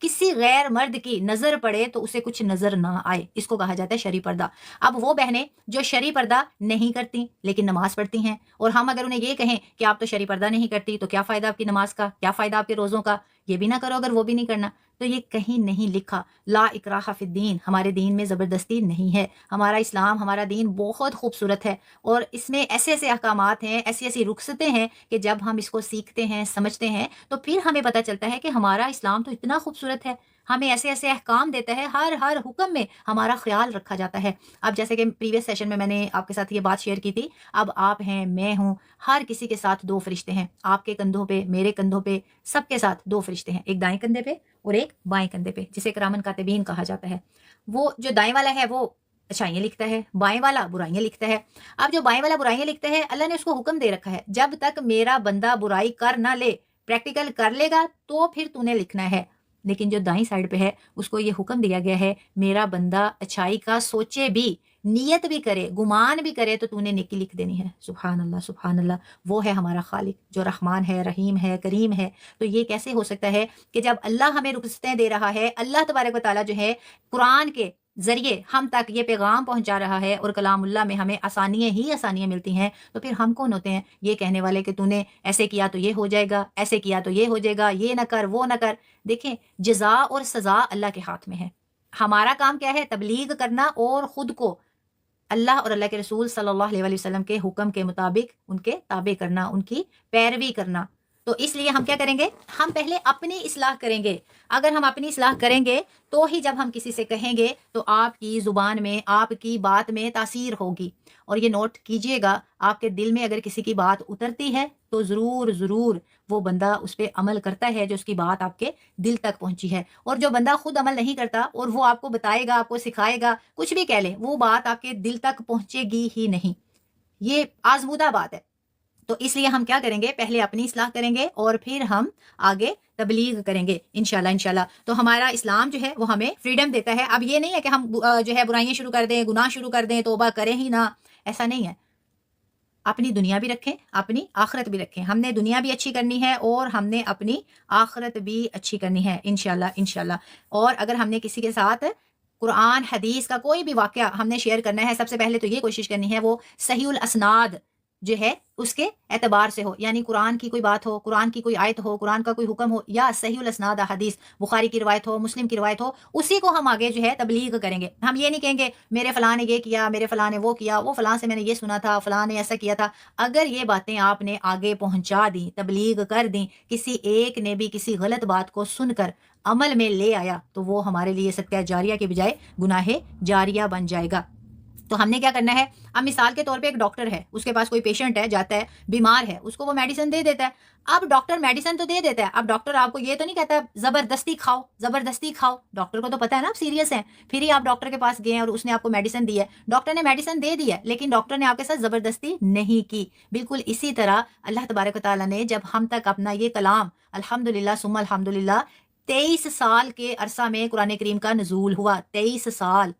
کسی غیر مرد کی نظر پڑے تو اسے کچھ نظر نہ آئے، اس کو کہا جاتا ہے شرعی پردہ۔ اب وہ بہنیں جو شرعی پردہ نہیں کرتی لیکن نماز پڑھتی ہیں، اور ہم اگر انہیں یہ کہیں کہ آپ تو شرعی پردہ نہیں کرتی تو کیا فائدہ آپ کی نماز کا، کیا فائدہ آپ کے روزوں کا، یہ بھی نہ کرو اگر وہ بھی نہیں کرنا، تو یہ کہیں نہیں لکھا۔ لا اکراہ فی الدین، ہمارے دین میں زبردستی نہیں ہے۔ ہمارا اسلام، ہمارا دین بہت خوبصورت ہے، اور اس میں ایسے ایسے احکامات ہیں، ایسی ایسی رخصتیں ہیں کہ جب ہم اس کو سیکھتے ہیں، سمجھتے ہیں، تو پھر ہمیں پتہ چلتا ہے کہ ہمارا اسلام تو اتنا خوبصورت ہے، ہمیں ایسے ایسے احکام دیتا ہے، ہر حکم میں ہمارا خیال رکھا جاتا ہے۔ اب جیسے کہ پریویس سیشن میں نے آپ کے ساتھ یہ بات شیئر کی تھی، اب آپ ہیں، میں ہوں، ہر کسی کے ساتھ دو فرشتے ہیں، آپ کے کندھوں پہ، میرے کندھوں پہ، سب کے ساتھ دو فرشتے ہیں، ایک دائیں کندھے پہ اور ایک بائیں کندھے پہ، جسے کرامن کاتبین کہا جاتا ہے۔ وہ جو دائیں والا ہے وہ اچھائیاں لکھتا ہے، بائیں والا برائیاں لکھتا ہے۔ اب جو بائیں والا برائیاں لکھتا ہے، اللہ نے اس کو حکم دے رکھا ہے جب تک میرا بندہ برائی کر نہ لے، پریکٹیکل کر لے گا تو پھر تو نے لکھنا ہے۔ لیکن جو دائیں سائڈ پہ ہے اس کو یہ حکم دیا گیا ہے میرا بندہ اچھائی کا سوچے بھی، نیت بھی کرے، گمان بھی کرے، تو تو نے نیکی لکھ دینی ہے۔ سبحان اللہ سبحان اللہ۔ وہ ہے ہمارا خالق جو رحمان ہے، رحیم ہے، کریم ہے۔ تو یہ کیسے ہو سکتا ہے کہ جب اللہ ہمیں رخصتیں دے رہا ہے، اللہ تبارک و تعالیٰ جو ہے قرآن کے ذریعے ہم تک یہ پیغام پہنچا رہا ہے، اور کلام اللہ میں ہمیں آسانیاں ہی آسانیاں ملتی ہیں، تو پھر ہم کون ہوتے ہیں یہ کہنے والے کہ تو نے ایسے کیا تو یہ ہو جائے گا، ایسے کیا تو یہ ہو جائے گا، یہ نہ کر وہ نہ کر۔ دیکھیں جزا اور سزا اللہ کے ہاتھ میں ہے، ہمارا کام کیا ہے؟ تبلیغ کرنا، اور خود کو اللہ اور اللہ کے رسول صلی اللہ علیہ وسلم کے حکم کے مطابق ان کے تابع کرنا، ان کی پیروی کرنا۔ تو اس لیے ہم کیا کریں گے؟ ہم پہلے اپنی اصلاح کریں گے۔ اگر ہم اپنی اصلاح کریں گے تو ہی جب ہم کسی سے کہیں گے تو آپ کی زبان میں، آپ کی بات میں تاثیر ہوگی۔ اور یہ نوٹ کیجئے گا، آپ کے دل میں اگر کسی کی بات اترتی ہے تو ضرور ضرور وہ بندہ اس پہ عمل کرتا ہے جو اس کی بات آپ کے دل تک پہنچی ہے، اور جو بندہ خود عمل نہیں کرتا اور وہ آپ کو بتائے گا، آپ کو سکھائے گا، کچھ بھی کہہ لے، وہ بات آپ کے دل تک پہنچے گی ہی نہیں، یہ آزمودہ بات ہے۔ تو اس لیے ہم کیا کریں گے؟ پہلے اپنی اصلاح کریں گے اور پھر ہم آگے تبلیغ کریں گے انشاءاللہ انشاءاللہ۔ تو ہمارا اسلام جو ہے وہ ہمیں فریڈم دیتا ہے۔ اب یہ نہیں ہے کہ ہم جو ہے برائیاں شروع کر دیں، گناہ شروع کر دیں، توبہ کریں ہی نہ، ایسا نہیں ہے۔ اپنی دنیا بھی رکھیں، اپنی آخرت بھی رکھیں، ہم نے دنیا بھی اچھی کرنی ہے اور ہم نے اپنی آخرت بھی اچھی کرنی ہے انشاءاللہ انشاءاللہ۔ اور اگر ہم نے کسی کے ساتھ قرآن حدیث کا کوئی بھی واقعہ ہم نے شیئر کرنا ہے، سب سے پہلے تو یہ کوشش کرنی ہے وہ صحیح الاسناد جو ہے اس کے اعتبار سے ہو، یعنی قرآن کی کوئی بات ہو، قرآن کی کوئی آیت ہو، قرآن کا کوئی حکم ہو، یا صحیح الاسناد حدیث بخاری کی روایت ہو، مسلم کی روایت ہو، اسی کو ہم آگے جو ہے تبلیغ کریں گے۔ ہم یہ نہیں کہیں گے میرے فلاں نے یہ کیا، میرے فلاں نے وہ کیا، وہ فلاں سے میں نے یہ سنا تھا، فلاں نے ایسا کیا تھا۔ اگر یہ باتیں آپ نے آگے پہنچا دیں، تبلیغ کر دیں، کسی ایک نے بھی کسی غلط بات کو سن کر عمل میں لے آیا، تو وہ ہمارے لیے صدقہ جاریہ کے بجائے گناہ جاریہ بن جائے گا۔ تو ہم نے کیا کرنا ہے، اب مثال کے طور پہ ایک ڈاکٹر ہے، اس کے پاس کوئی پیشنٹ ہے، جاتا ہے، بیمار ہے، اس کو وہ میڈیسن دے دیتا ہے۔ اب ڈاکٹر میڈیسن تو دے دیتا ہے، اب ڈاکٹر آپ کو یہ تو نہیں کہتا زبردستی کھاؤ زبردستی کھاؤ، ڈاکٹر کو تو پتا ہے نا آپ سیریس ہیں، پھر ہی آپ ڈاکٹر کے پاس گئے اور اس نے آپ کو میڈیسن دی ہے، ڈاکٹر نے میڈیسن دے دی ہے لیکن ڈاکٹر نے آپ کے ساتھ زبردستی نہیں کی۔ بالکل اسی طرح اللہ تبارک و تعالیٰ نے جب ہم تک اپنا یہ کلام الحمدللہ ثم الحمدللہ 23 سال کے عرصہ میں قرآن کریم کا نزول ہوا، 23 سال،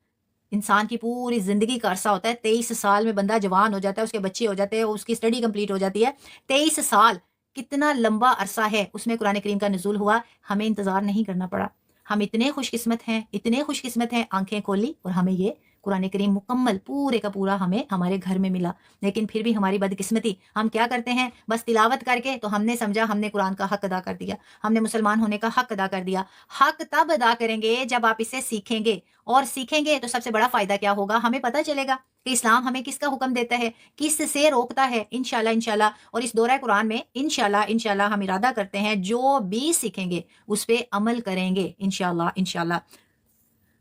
انسان کی پوری زندگی کا عرصہ ہوتا ہے، 23 سال میں بندہ جوان ہو جاتا ہے، اس کے بچے ہو جاتے ہیں، اس کی اسٹڈی کمپلیٹ ہو جاتی ہے، 23 سال کتنا لمبا عرصہ ہے، اس میں قرآن کریم کا نزول ہوا، ہمیں انتظار نہیں کرنا پڑا۔ ہم اتنے خوش قسمت ہیں، اتنے خوش قسمت ہیں، آنکھیں کھولی اور ہمیں یہ قرآن کریم مکمل پورے کا پورا ہمیں ہمارے گھر میں ملا۔ لیکن پھر بھی ہماری بدقسمتی، ہم کیا کرتے ہیں، بس تلاوت کر کے تو ہم نے سمجھا ہم نے قرآن کا حق ادا کر دیا، ہم نے مسلمان ہونے کا حق ادا کر دیا۔ حق تب ادا کریں گے جب آپ اسے سیکھیں گے، اور سیکھیں گے تو سب سے بڑا فائدہ کیا ہوگا، ہمیں پتہ چلے گا کہ اسلام ہمیں کس کا حکم دیتا ہے، کس سے روکتا ہے، انشاءاللہ۔ اور اس دورہ قرآن میں انشاءاللہ ہم ارادہ کرتے ہیں جو بھی سیکھیں گے اس پہ عمل کریں گے انشاءاللہ۔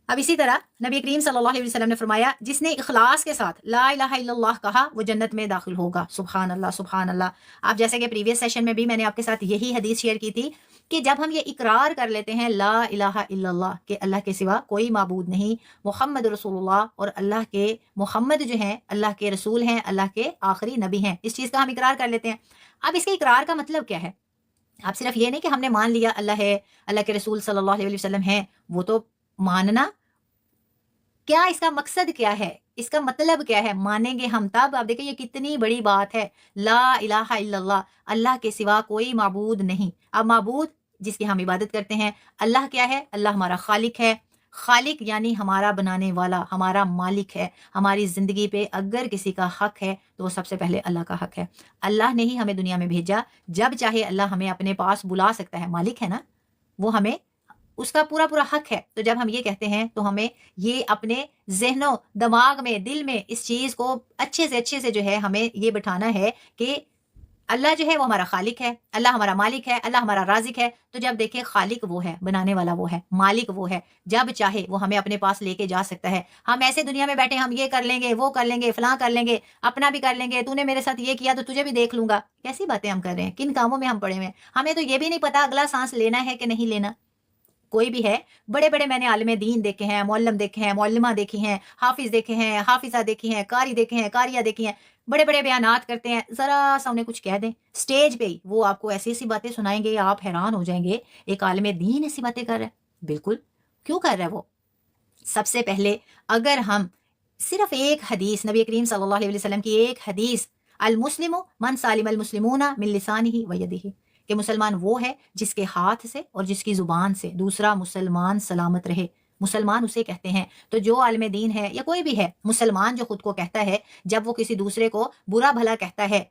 اب اسی طرح نبی کریم صلی اللہ علیہ وسلم نے فرمایا جس نے اخلاص کے ساتھ لا الہ الا اللہ کہا وہ جنت میں داخل ہوگا۔ سبحان اللہ سبحان اللہ۔ اب جیسے کہ پریویس سیشن میں بھی میں نے آپ کے ساتھ یہی حدیث شیئر کی تھی کہ جب ہم یہ اقرار کر لیتے ہیں لا الہ الا اللہ کہ اللہ کے سوا کوئی معبود نہیں، محمد رسول اللہ، اور اللہ کے محمد جو ہیں اللہ کے رسول ہیں، اللہ کے آخری نبی ہیں، اس چیز کا ہم اقرار کر لیتے ہیں۔ اب اس کے اقرار کا مطلب کیا ہے؟ اب صرف یہ نہیں کہ ہم نے مان لیا اللہ ہے، اللہ کے رسول صلی اللہ علیہ وسلم ہیں، وہ تو ماننا، کیا اس کا مقصد کیا ہے، اس کا مطلب کیا ہے، مانیں گے ہم تب۔ آپ دیکھیں یہ کتنی بڑی بات ہے، لا الہ الا اللہ، اللہ کے سوا کوئی معبود نہیں۔ اب معبود جس کی ہم عبادت کرتے ہیں، اللہ کیا ہے؟ اللہ ہمارا خالق ہے، خالق یعنی ہمارا بنانے والا، ہمارا مالک ہے۔ ہماری زندگی پہ اگر کسی کا حق ہے تو وہ سب سے پہلے اللہ کا حق ہے۔ اللہ نے ہی ہمیں دنیا میں بھیجا، جب چاہے اللہ ہمیں اپنے پاس بلا سکتا ہے، مالک ہے نا وہ، ہمیں اس کا پورا حق ہے۔ تو جب ہم یہ کہتے ہیں تو ہمیں یہ اپنے ذہن و دماغ میں، دل میں اس چیز کو اچھے سے جو ہے ہمیں یہ بٹھانا ہے کہ اللہ جو ہے وہ ہمارا خالق ہے، اللہ ہمارا مالک ہے، اللہ ہمارا رازق ہے۔ تو جب دیکھیں خالق وہ ہے، بنانے والا وہ ہے، مالک وہ ہے، جب چاہے وہ ہمیں اپنے پاس لے کے جا سکتا ہے۔ ہم ایسے دنیا میں بیٹھے ہم یہ کر لیں گے، وہ کر لیں گے، فلاں کر لیں گے، اپنا بھی کر لیں گے، تو نے میرے ساتھ یہ کیا تو تجھے بھی دیکھ لوں گا، کیسی باتیں ہم کر رہے ہیں، کن کاموں میں ہم پڑے ہوئے ہیں، ہمیں تو یہ بھی نہیں پتا اگلا سانس لینا ہے کہ نہیں لینا۔ کوئی بھی ہے، بڑے میں نے عالم دین دیکھے ہیں، معلم دیکھے ہیں، معلمہ دیکھی ہیں، حافظ دیکھے ہیں، حافظہ دیکھی ہیں، قاری دیکھے ہیں، قاریہ دیکھی ہیں، بڑے بیانات کرتے ہیں، ذرا سا انہیں کچھ کہہ دیں سٹیج پہ ہی وہ آپ کو ایسی باتیں سنائیں گے، آپ حیران ہو جائیں گے، ایک عالم دین ایسی باتیں کر رہا ہے۔ بالکل، کیوں کر رہا ہے وہ؟ سب سے پہلے اگر ہم صرف ایک حدیث، نبی کریم صلی اللہ علیہ وسلم کی ایک حدیث، المسلم من سالم المسلمون من لسانہ و یدہ، کہ مسلمان وہ ہے جس کے ہاتھ سے اور جس کی زبان سے دوسرا مسلمان سلامت رہے، مسلمان اسے کہتے ہیں۔ تو جو عالم دین ہے یا کوئی بھی ہے مسلمان جو خود کو کہتا ہے، جب وہ کسی دوسرے کو برا بھلا کہتا ہے،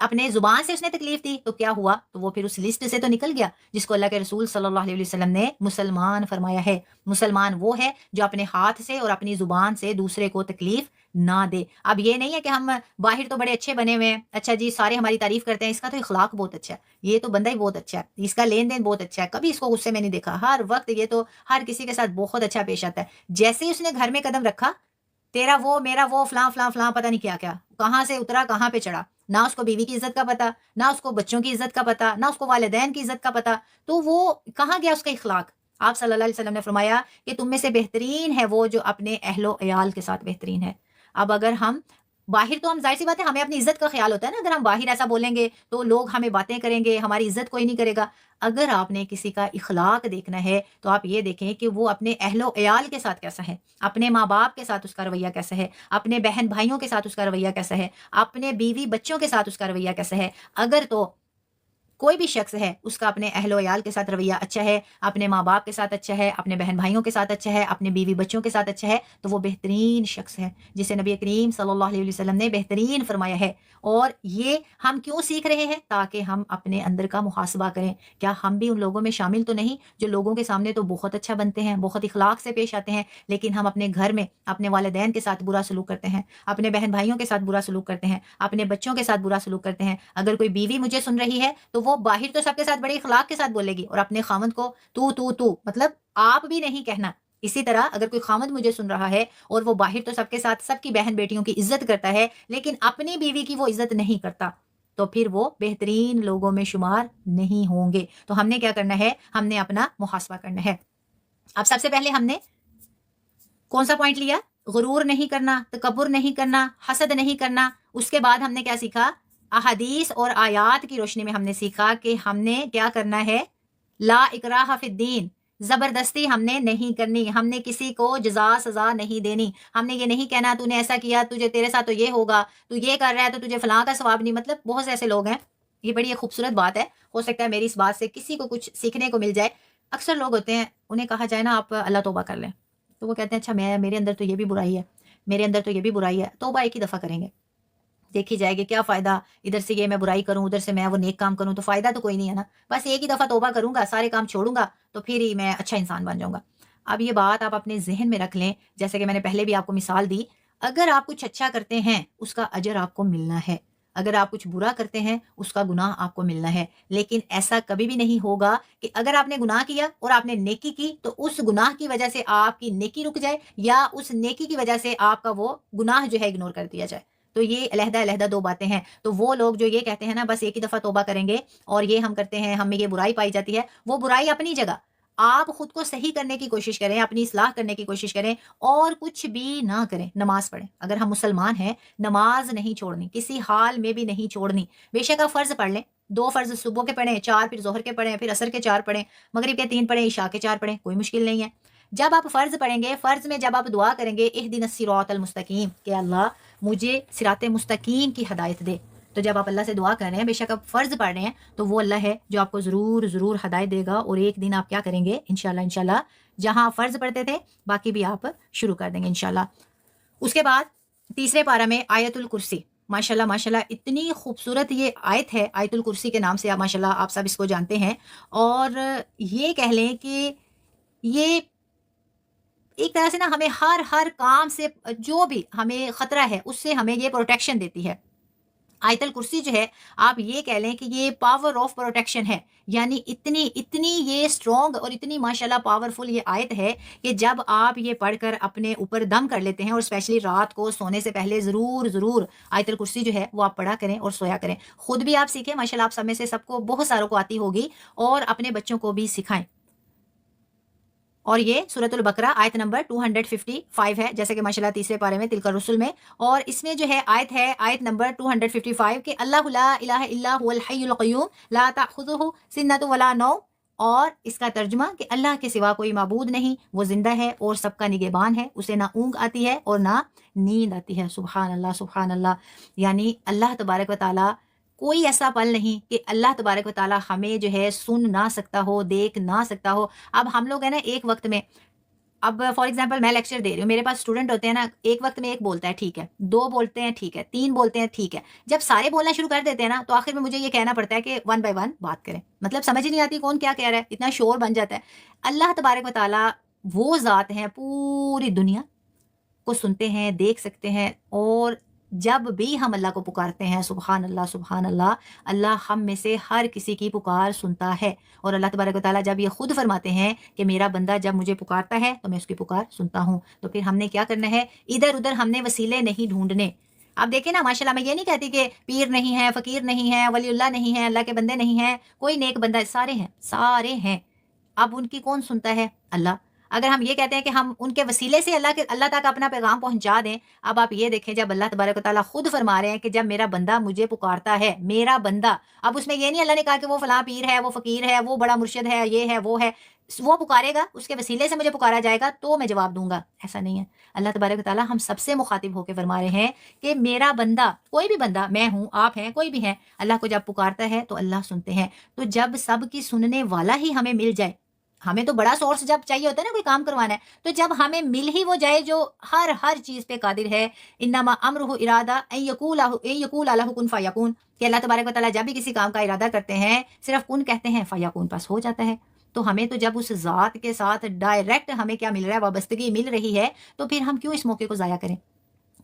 اپنے زبان سے اس نے تکلیف دی تو کیا ہوا؟ تو وہ پھر اس لسٹ سے تو نکل گیا جس کو اللہ کے رسول صلی اللہ علیہ وسلم نے مسلمان فرمایا ہے۔ مسلمان وہ ہے جو اپنے ہاتھ سے اور اپنی زبان سے دوسرے کو تکلیف نہ دے۔ اب یہ نہیں ہے کہ ہم باہر تو بڑے اچھے بنے ہوئے ہیں، اچھا جی سارے ہماری تعریف کرتے ہیں، اس کا تو اخلاق بہت اچھا ہے، یہ تو بندہ ہی بہت اچھا ہے، اس کا لین دین بہت اچھا ہے، کبھی اس کو غصے میں نہیں دیکھا، ہر وقت یہ تو ہر کسی کے ساتھ بہت اچھا پیش آتا ہے۔ جیسے ہی اس نے گھر میں قدم رکھا، تیرا وہ میرا وہ فلاں فلاں فلاں پتہ نہیں کیا کیا، کہاں سے اترا کہاں پہ چڑھا، نہ اس کو بیوی کی عزت کا پتہ، نہ اس کو بچوں کی عزت کا پتہ، نہ اس کو والدین کی عزت کا پتہ، تو وہ کہاں گیا اس کا اخلاق؟ آپ صلی اللہ علیہ وسلم نے فرمایا کہ تم میں سے بہترین ہے وہ جو اپنے اہل و عیال کے ساتھ بہترین ہے۔ اب اگر ہم باہر، تو ہم ظاہر سی بات ہے ہمیں اپنی عزت کا خیال ہوتا ہے نا، اگر ہم باہر ایسا بولیں گے تو لوگ ہمیں باتیں کریں گے، ہماری عزت کوئی نہیں کرے گا۔ اگر آپ نے کسی کا اخلاق دیکھنا ہے تو آپ یہ دیکھیں کہ وہ اپنے اہل و عیال کے ساتھ کیسا ہے، اپنے ماں باپ کے ساتھ اس کا رویہ کیسا ہے، اپنے بہن بھائیوں کے ساتھ اس کا رویہ کیسا ہے، اپنے بیوی بچوں کے ساتھ اس کا رویہ کیسا ہے۔ اگر تو کوئی بھی شخص ہے اس کا اپنے اہل و عیال کے ساتھ رویہ اچھا ہے، اپنے ماں باپ کے ساتھ اچھا ہے، اپنے بہن بھائیوں کے ساتھ اچھا ہے، اپنے بیوی بچوں کے ساتھ اچھا ہے، تو وہ بہترین شخص ہے جسے نبی کریم صلی اللہ علیہ وسلم نے بہترین فرمایا ہے۔ اور یہ ہم کیوں سیکھ رہے ہیں؟ تاکہ ہم اپنے اندر کا محاسبہ کریں، کیا ہم بھی ان لوگوں میں شامل تو نہیں جو لوگوں کے سامنے تو بہت اچھا بنتے ہیں، بہت اخلاق سے پیش آتے ہیں، لیکن ہم اپنے گھر میں اپنے والدین کے ساتھ برا سلوک کرتے ہیں، اپنے بہن بھائیوں کے ساتھ برا سلوک کرتے ہیں، اپنے بچوں کے ساتھ برا سلوک کرتے ہیں۔ اگر کوئی بیوی مجھے سن رہی ہے تو وہ باہر تو سب کے ساتھ بڑے اخلاق کے ساتھ بولے گی، اور اپنے خاوند کو تو مطلب آپ بھی نہیں کہنا، اسی طرح اگر کوئی خامد مجھے سن رہا ہے اور وہ باہر تو سب کے ساتھ سب کی بہن بیٹیوں کی عزت کرتا ہے لیکن اپنی بیوی کی وہ عزت نہیں کرتا تو پھر وہ بہترین لوگوں میں شمار نہیں ہوں گے. تو ہم نے کیا کرنا ہے, ہم نے اپنا محاسبہ کرنا ہے. اب سب سے پہلے ہم نے کون سا پوائنٹ لیا؟ غرور نہیں کرنا, تکبر نہیں کرنا, حسد نہیں کرنا. اس کے بعد ہم نے کیا سیکھا؟ احادیث اور آیات کی روشنی میں ہم نے سیکھا کہ ہم نے کیا کرنا ہے, لا اکراہ فی الدین, زبردستی ہم نے نہیں کرنی, ہم نے کسی کو جزا سزا نہیں دینی, ہم نے یہ نہیں کہنا تو نے ایسا کیا تجھے تیرے ساتھ تو یہ ہوگا, تو یہ کر رہا ہے تو تجھے فلاں کا ثواب نہیں. مطلب بہت سے ایسے لوگ ہیں, یہ بڑی خوبصورت بات ہے, ہو سکتا ہے میری اس بات سے کسی کو کچھ سیکھنے کو مل جائے. اکثر لوگ ہوتے ہیں انہیں کہا جائے نا آپ اللہ توبہ کر لیں تو وہ کہتے ہیں اچھا میرے اندر تو یہ بھی برائی ہے, میرے اندر تو یہ بھی برائی ہے, توبہ ایک ہی دفعہ کریں گے, دیکھی جائے گی کیا فائدہ, ادھر سے یہ میں برائی کروں ادھر سے میں وہ نیک کام کروں تو فائدہ تو کوئی نہیں ہے نا, بس ایک ہی دفعہ توبہ کروں گا, سارے کام چھوڑوں گا تو پھر ہی میں اچھا انسان بن جاؤں گا. اب یہ بات آپ اپنے ذہن میں رکھ لیں, جیسے کہ میں نے پہلے بھی آپ کو مثال دی, اگر آپ کچھ اچھا کرتے ہیں اس کا اجر آپ کو ملنا ہے, اگر آپ کچھ برا کرتے ہیں اس کا گناہ آپ کو ملنا ہے. لیکن ایسا کبھی بھی نہیں ہوگا کہ اگر آپ نے گناہ کیا اور آپ نے نیکی کی تو اس گناہ کی وجہ سے آپ کی نیکی رک جائے یا اس نیکی کی وجہ سے آپ کا وہ گناہ جو ہے اگنور کر دیا جائے. تو یہ علیحدہ علیحدہ دو باتیں ہیں. تو وہ لوگ جو یہ کہتے ہیں نا بس ایک ہی دفعہ توبہ کریں گے اور یہ ہم کرتے ہیں, ہم میں یہ برائی پائی جاتی ہے, وہ برائی اپنی جگہ, آپ خود کو صحیح کرنے کی کوشش کریں, اپنی اصلاح کرنے کی کوشش کریں اور کچھ بھی نہ کریں. نماز پڑھیں, اگر ہم مسلمان ہیں نماز نہیں چھوڑنی, کسی حال میں بھی نہیں چھوڑنی. بے شک آپ فرض پڑھ لیں, 2 فرض صبح کے پڑھیں, 4 پھر ظہر کے پڑھیں, پھر عصر کے 4 پڑھیں, مغرب کے 3 پڑھیں, عشاء کے 4 پڑھیں, کوئی مشکل نہیں ہے. جب آپ فرض پڑھیں گے, فرض میں جب آپ دعا کریں گے اہدنا الصراط المستقیم کہ اللہ مجھے صراط مستقیم کی ہدایت دے, تو جب آپ اللہ سے دعا کر رہے ہیں, بے شک آپ فرض پڑھ رہے ہیں, تو وہ اللہ ہے جو آپ کو ضرور ضرور ہدایت دے گا. اور ایک دن آپ کیا کریں گے انشاءاللہ جہاں فرض پڑھتے تھے باقی بھی آپ شروع کر دیں گے انشاءاللہ. اس کے بعد تیسرے پارہ میں آیت الکرسی, ماشاءاللہ ماشاءاللہ اتنی خوبصورت یہ آیت ہے, آیت الکرسی کے نام سے آپ ماشاءاللہ آپ سب اس کو جانتے ہیں. اور یہ کہہ لیں کہ یہ ایک طرح سے نا ہمیں ہر کام سے جو بھی ہمیں خطرہ ہے اس سے ہمیں یہ پروٹیکشن دیتی ہے. آیت الکرسی جو ہے آپ یہ کہہ لیں کہ یہ پاور آف پروٹیکشن ہے, یعنی اتنی یہ اسٹرانگ اور اتنی ماشاءاللہ پاورفل یہ آیت ہے کہ جب آپ یہ پڑھ کر اپنے اوپر دم کر لیتے ہیں, اور اسپیشلی رات کو سونے سے پہلے ضرور آیت الکرسی جو ہے وہ آپ پڑھا کریں اور سویا کریں. خود بھی آپ سیکھیں, ماشاءاللہ آپ سب میں سے سب کو بہت ساروں کو آتی ہوگی, اور اپنے بچوں کو بھی سکھائیں. اور یہ سورۃ البقرہ آیت نمبر 255 ہے, جیسے کہ ماشاءاللہ تیسرے پارے میں تلک الرسل میں, اور اس میں جو ہے آیت نمبر 255 کہ اللہ لا الہ الا هو الحی القیوم لا تأخذہ سنۃ ولا نوم, اور اس کا ترجمہ کہ اللہ کے سوا کوئی معبود نہیں, وہ زندہ ہے اور سب کا نگہبان ہے, اسے نہ اونگ آتی ہے اور نہ نیند آتی ہے. سبحان اللہ سبحان اللہ. یعنی اللہ تبارک و تعالی کوئی ایسا پل نہیں کہ اللہ تبارک و تعالی ہمیں جو ہے سن نہ سکتا ہو, دیکھ نہ سکتا ہو. اب ہم لوگ ہیں نا ایک وقت میں, اب فار ایگزامپل میں لیکچر دے رہی ہوں, میرے پاس اسٹوڈنٹ ہوتے ہیں نا, ایک وقت میں ایک بولتا ہے ٹھیک ہے, 2 بولتے ہیں ٹھیک ہے, 3 بولتے ہیں ٹھیک ہے. جب سارے بولنا شروع کر دیتے ہیں نا تو آخر میں مجھے یہ کہنا پڑتا ہے کہ 1 بائی 1 بات کریں, مطلب سمجھ ہی نہیں آتی کون کیا کہہ رہا ہے, اتنا شور بن جاتا ہے. اللہ تبارک و تعالیٰ وہ ذات ہیں پوری دنیا کو سنتے ہیں, دیکھ سکتے ہیں, اور جب بھی ہم اللہ کو پکارتے ہیں سبحان اللہ, اللہ ہم میں سے ہر کسی کی پکار سنتا ہے. اور اللہ تبارک و تعالیٰ جب یہ خود فرماتے ہیں کہ میرا بندہ جب مجھے پکارتا ہے تو میں اس کی پکار سنتا ہوں, تو پھر ہم نے کیا کرنا ہے, ادھر ادھر ہم نے وسیلے نہیں ڈھونڈنے. آپ دیکھیں نا ماشاءاللہ, میں یہ نہیں کہتی کہ پیر نہیں ہے, فقیر نہیں ہے, ولی اللہ نہیں ہے, اللہ کے بندے نہیں ہیں, کوئی نیک بندہ, سارے ہیں. اب ان کی کون سنتا ہے؟ اللہ. اگر ہم یہ کہتے ہیں کہ ہم ان کے وسیلے سے اللہ تک اپنا پیغام پہنچا دیں, اب آپ یہ دیکھیں جب اللہ تبارک و تعالیٰ خود فرما رہے ہیں کہ جب میرا بندہ مجھے پکارتا ہے, میرا بندہ, اب اس میں یہ نہیں اللہ نے کہا کہ وہ فلاں پیر ہے, وہ فقیر ہے, وہ بڑا مرشد ہے, یہ ہے وہ ہے, وہ پکارے گا, اس کے وسیلے سے مجھے پکارا جائے گا تو میں جواب دوں گا, ایسا نہیں ہے. اللہ تبارک و تعالیٰ ہم سب سے مخاطب ہو کے فرما رہے ہیں کہ میرا بندہ, کوئی بھی بندہ, میں ہوں, آپ ہیں, کوئی بھی ہے, اللہ کو جب پکارتا ہے تو اللہ سنتے ہیں. تو جب سب کی سننے والا ہی ہمیں مل جائے, ہمیں تو بڑا سورس جب چاہیے ہوتا ہے نا کوئی کام کروانا ہے, تو جب ہمیں مل ہی وہ جائے جو ہر چیز پہ قادر ہے, انما امرہ ارادہ ان یقول له کن فیکون, کہ اللہ تبارک و تعالیٰ جب بھی کسی کام کا ارادہ کرتے ہیں صرف کن کہتے ہیں, فیکون پس ہو جاتا ہے. تو ہمیں تو جب اس ذات کے ساتھ ڈائریکٹ ہمیں کیا مل رہا ہے, وابستگی مل رہی ہے, تو پھر ہم کیوں اس موقع کو ضائع کریں.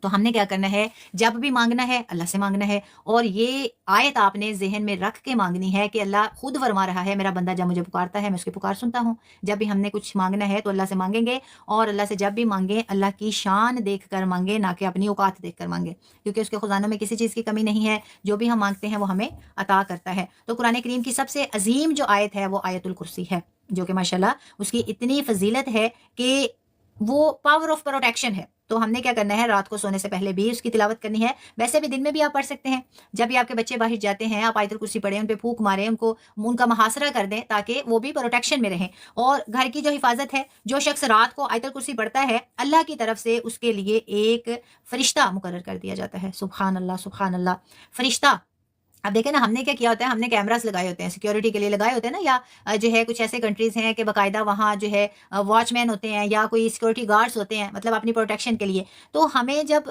تو ہم نے کیا کرنا ہے، جب بھی مانگنا ہے اللہ سے مانگنا ہے، اور یہ آیت آپ نے ذہن میں رکھ کے مانگنی ہے کہ اللہ خود فرما رہا ہے میرا بندہ جب مجھے پکارتا ہے میں اس کی پکار سنتا ہوں۔ جب بھی ہم نے کچھ مانگنا ہے تو اللہ سے مانگیں گے، اور اللہ سے جب بھی مانگیں اللہ کی شان دیکھ کر مانگیں، نہ کہ اپنی اوقات دیکھ کر مانگیں، کیونکہ اس کے خزانوں میں کسی چیز کی کمی نہیں ہے، جو بھی ہم مانگتے ہیں وہ ہمیں عطا کرتا ہے۔ تو قرآن کریم کی سب سے عظیم جو آیت ہے وہ آیت الکرسی ہے، جو کہ ماشاءاللہ اس کی اتنی فضیلت ہے کہ وہ پاور آف پروٹیکشن ہے۔ تو ہم نے کیا کرنا ہے، رات کو سونے سے پہلے بھی اس کی تلاوت کرنی ہے، ویسے بھی دن میں بھی آپ پڑھ سکتے ہیں۔ جب بھی آپ کے بچے باہر جاتے ہیں آپ آیت الکرسی پڑھیں، ان پہ پھونک ماریں، ان کا محاصرہ کر دیں تاکہ وہ بھی پروٹیکشن میں رہیں۔ اور گھر کی جو حفاظت ہے، جو شخص رات کو آیت الکرسی پڑھتا ہے اللہ کی طرف سے اس کے لیے ایک فرشتہ مقرر کر دیا جاتا ہے۔ سبحان اللہ سبحان اللہ، فرشتہ۔ اب دیکھیں نا، ہم نے کیا کیا ہوتا ہے، ہم نے کیمراز لگائے ہوتے ہیں، سیکیورٹی کے لیے لگائے ہوتے ہیں نا، یا جو ہے کچھ ایسے کنٹریز ہیں کہ باقاعدہ وہاں جو ہے واچ مین ہوتے ہیں یا کوئی سیکیورٹی گارڈز ہوتے ہیں، مطلب اپنی پروٹیکشن کے لیے۔ تو ہمیں جب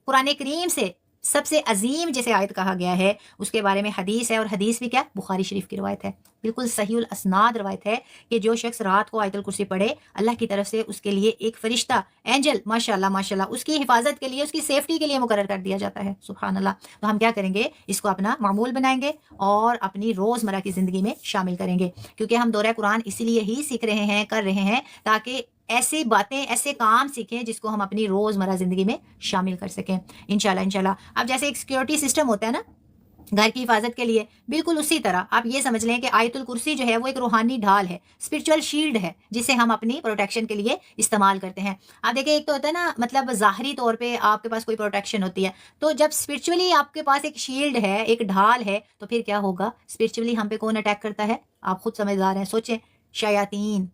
قرآن کریم سے سب سے عظیم جسے آیت کہا گیا ہے اس کے بارے میں حدیث ہے، اور حدیث بھی کیا، بخاری شریف کی روایت ہے، بالکل صحیح الاسناد روایت ہے کہ جو شخص رات کو آیت الکرسی پڑھے اللہ کی طرف سے اس کے لیے ایک فرشتہ، اینجل، ماشاءاللہ ماشاءاللہ، اس کی حفاظت کے لیے، اس کی سیفٹی کے لیے مقرر کر دیا جاتا ہے۔ سبحان اللہ۔ تو ہم کیا کریں گے، اس کو اپنا معمول بنائیں گے اور اپنی روزمرہ کی زندگی میں شامل کریں گے، کیونکہ ہم دورہ قرآن اسی لیے ہی سیکھ رہے ہیں، کر رہے ہیں، تاکہ ایسی باتیں، ایسے کام سیکھیں جس کو ہم اپنی روزمرہ زندگی میں شامل کر سکیں، انشاءاللہ انشاءاللہ۔ اب جیسے ایک سیکیورٹی سسٹم ہوتا ہے نا گھر کی حفاظت کے لیے، بالکل اسی طرح آپ یہ سمجھ لیں کہ آیت الکرسی جو ہے وہ ایک روحانی ڈھال ہے، اسپرچول شیلڈ ہے، جسے ہم اپنی پروٹیکشن کے لیے استعمال کرتے ہیں۔ آپ دیکھیں، ایک تو ہوتا ہے نا، مطلب ظاہری طور پہ آپ کے پاس کوئی پروٹیکشن ہوتی ہے، تو جب اسپرچولی آپ کے پاس ایک شیلڈ ہے، ایک ڈھال ہے، تو پھر کیا ہوگا، اسپرچولی ہم پہ کون اٹیک کرتا ہے، آپ خود سمجھدار ہیں، سوچیں، شیاطین،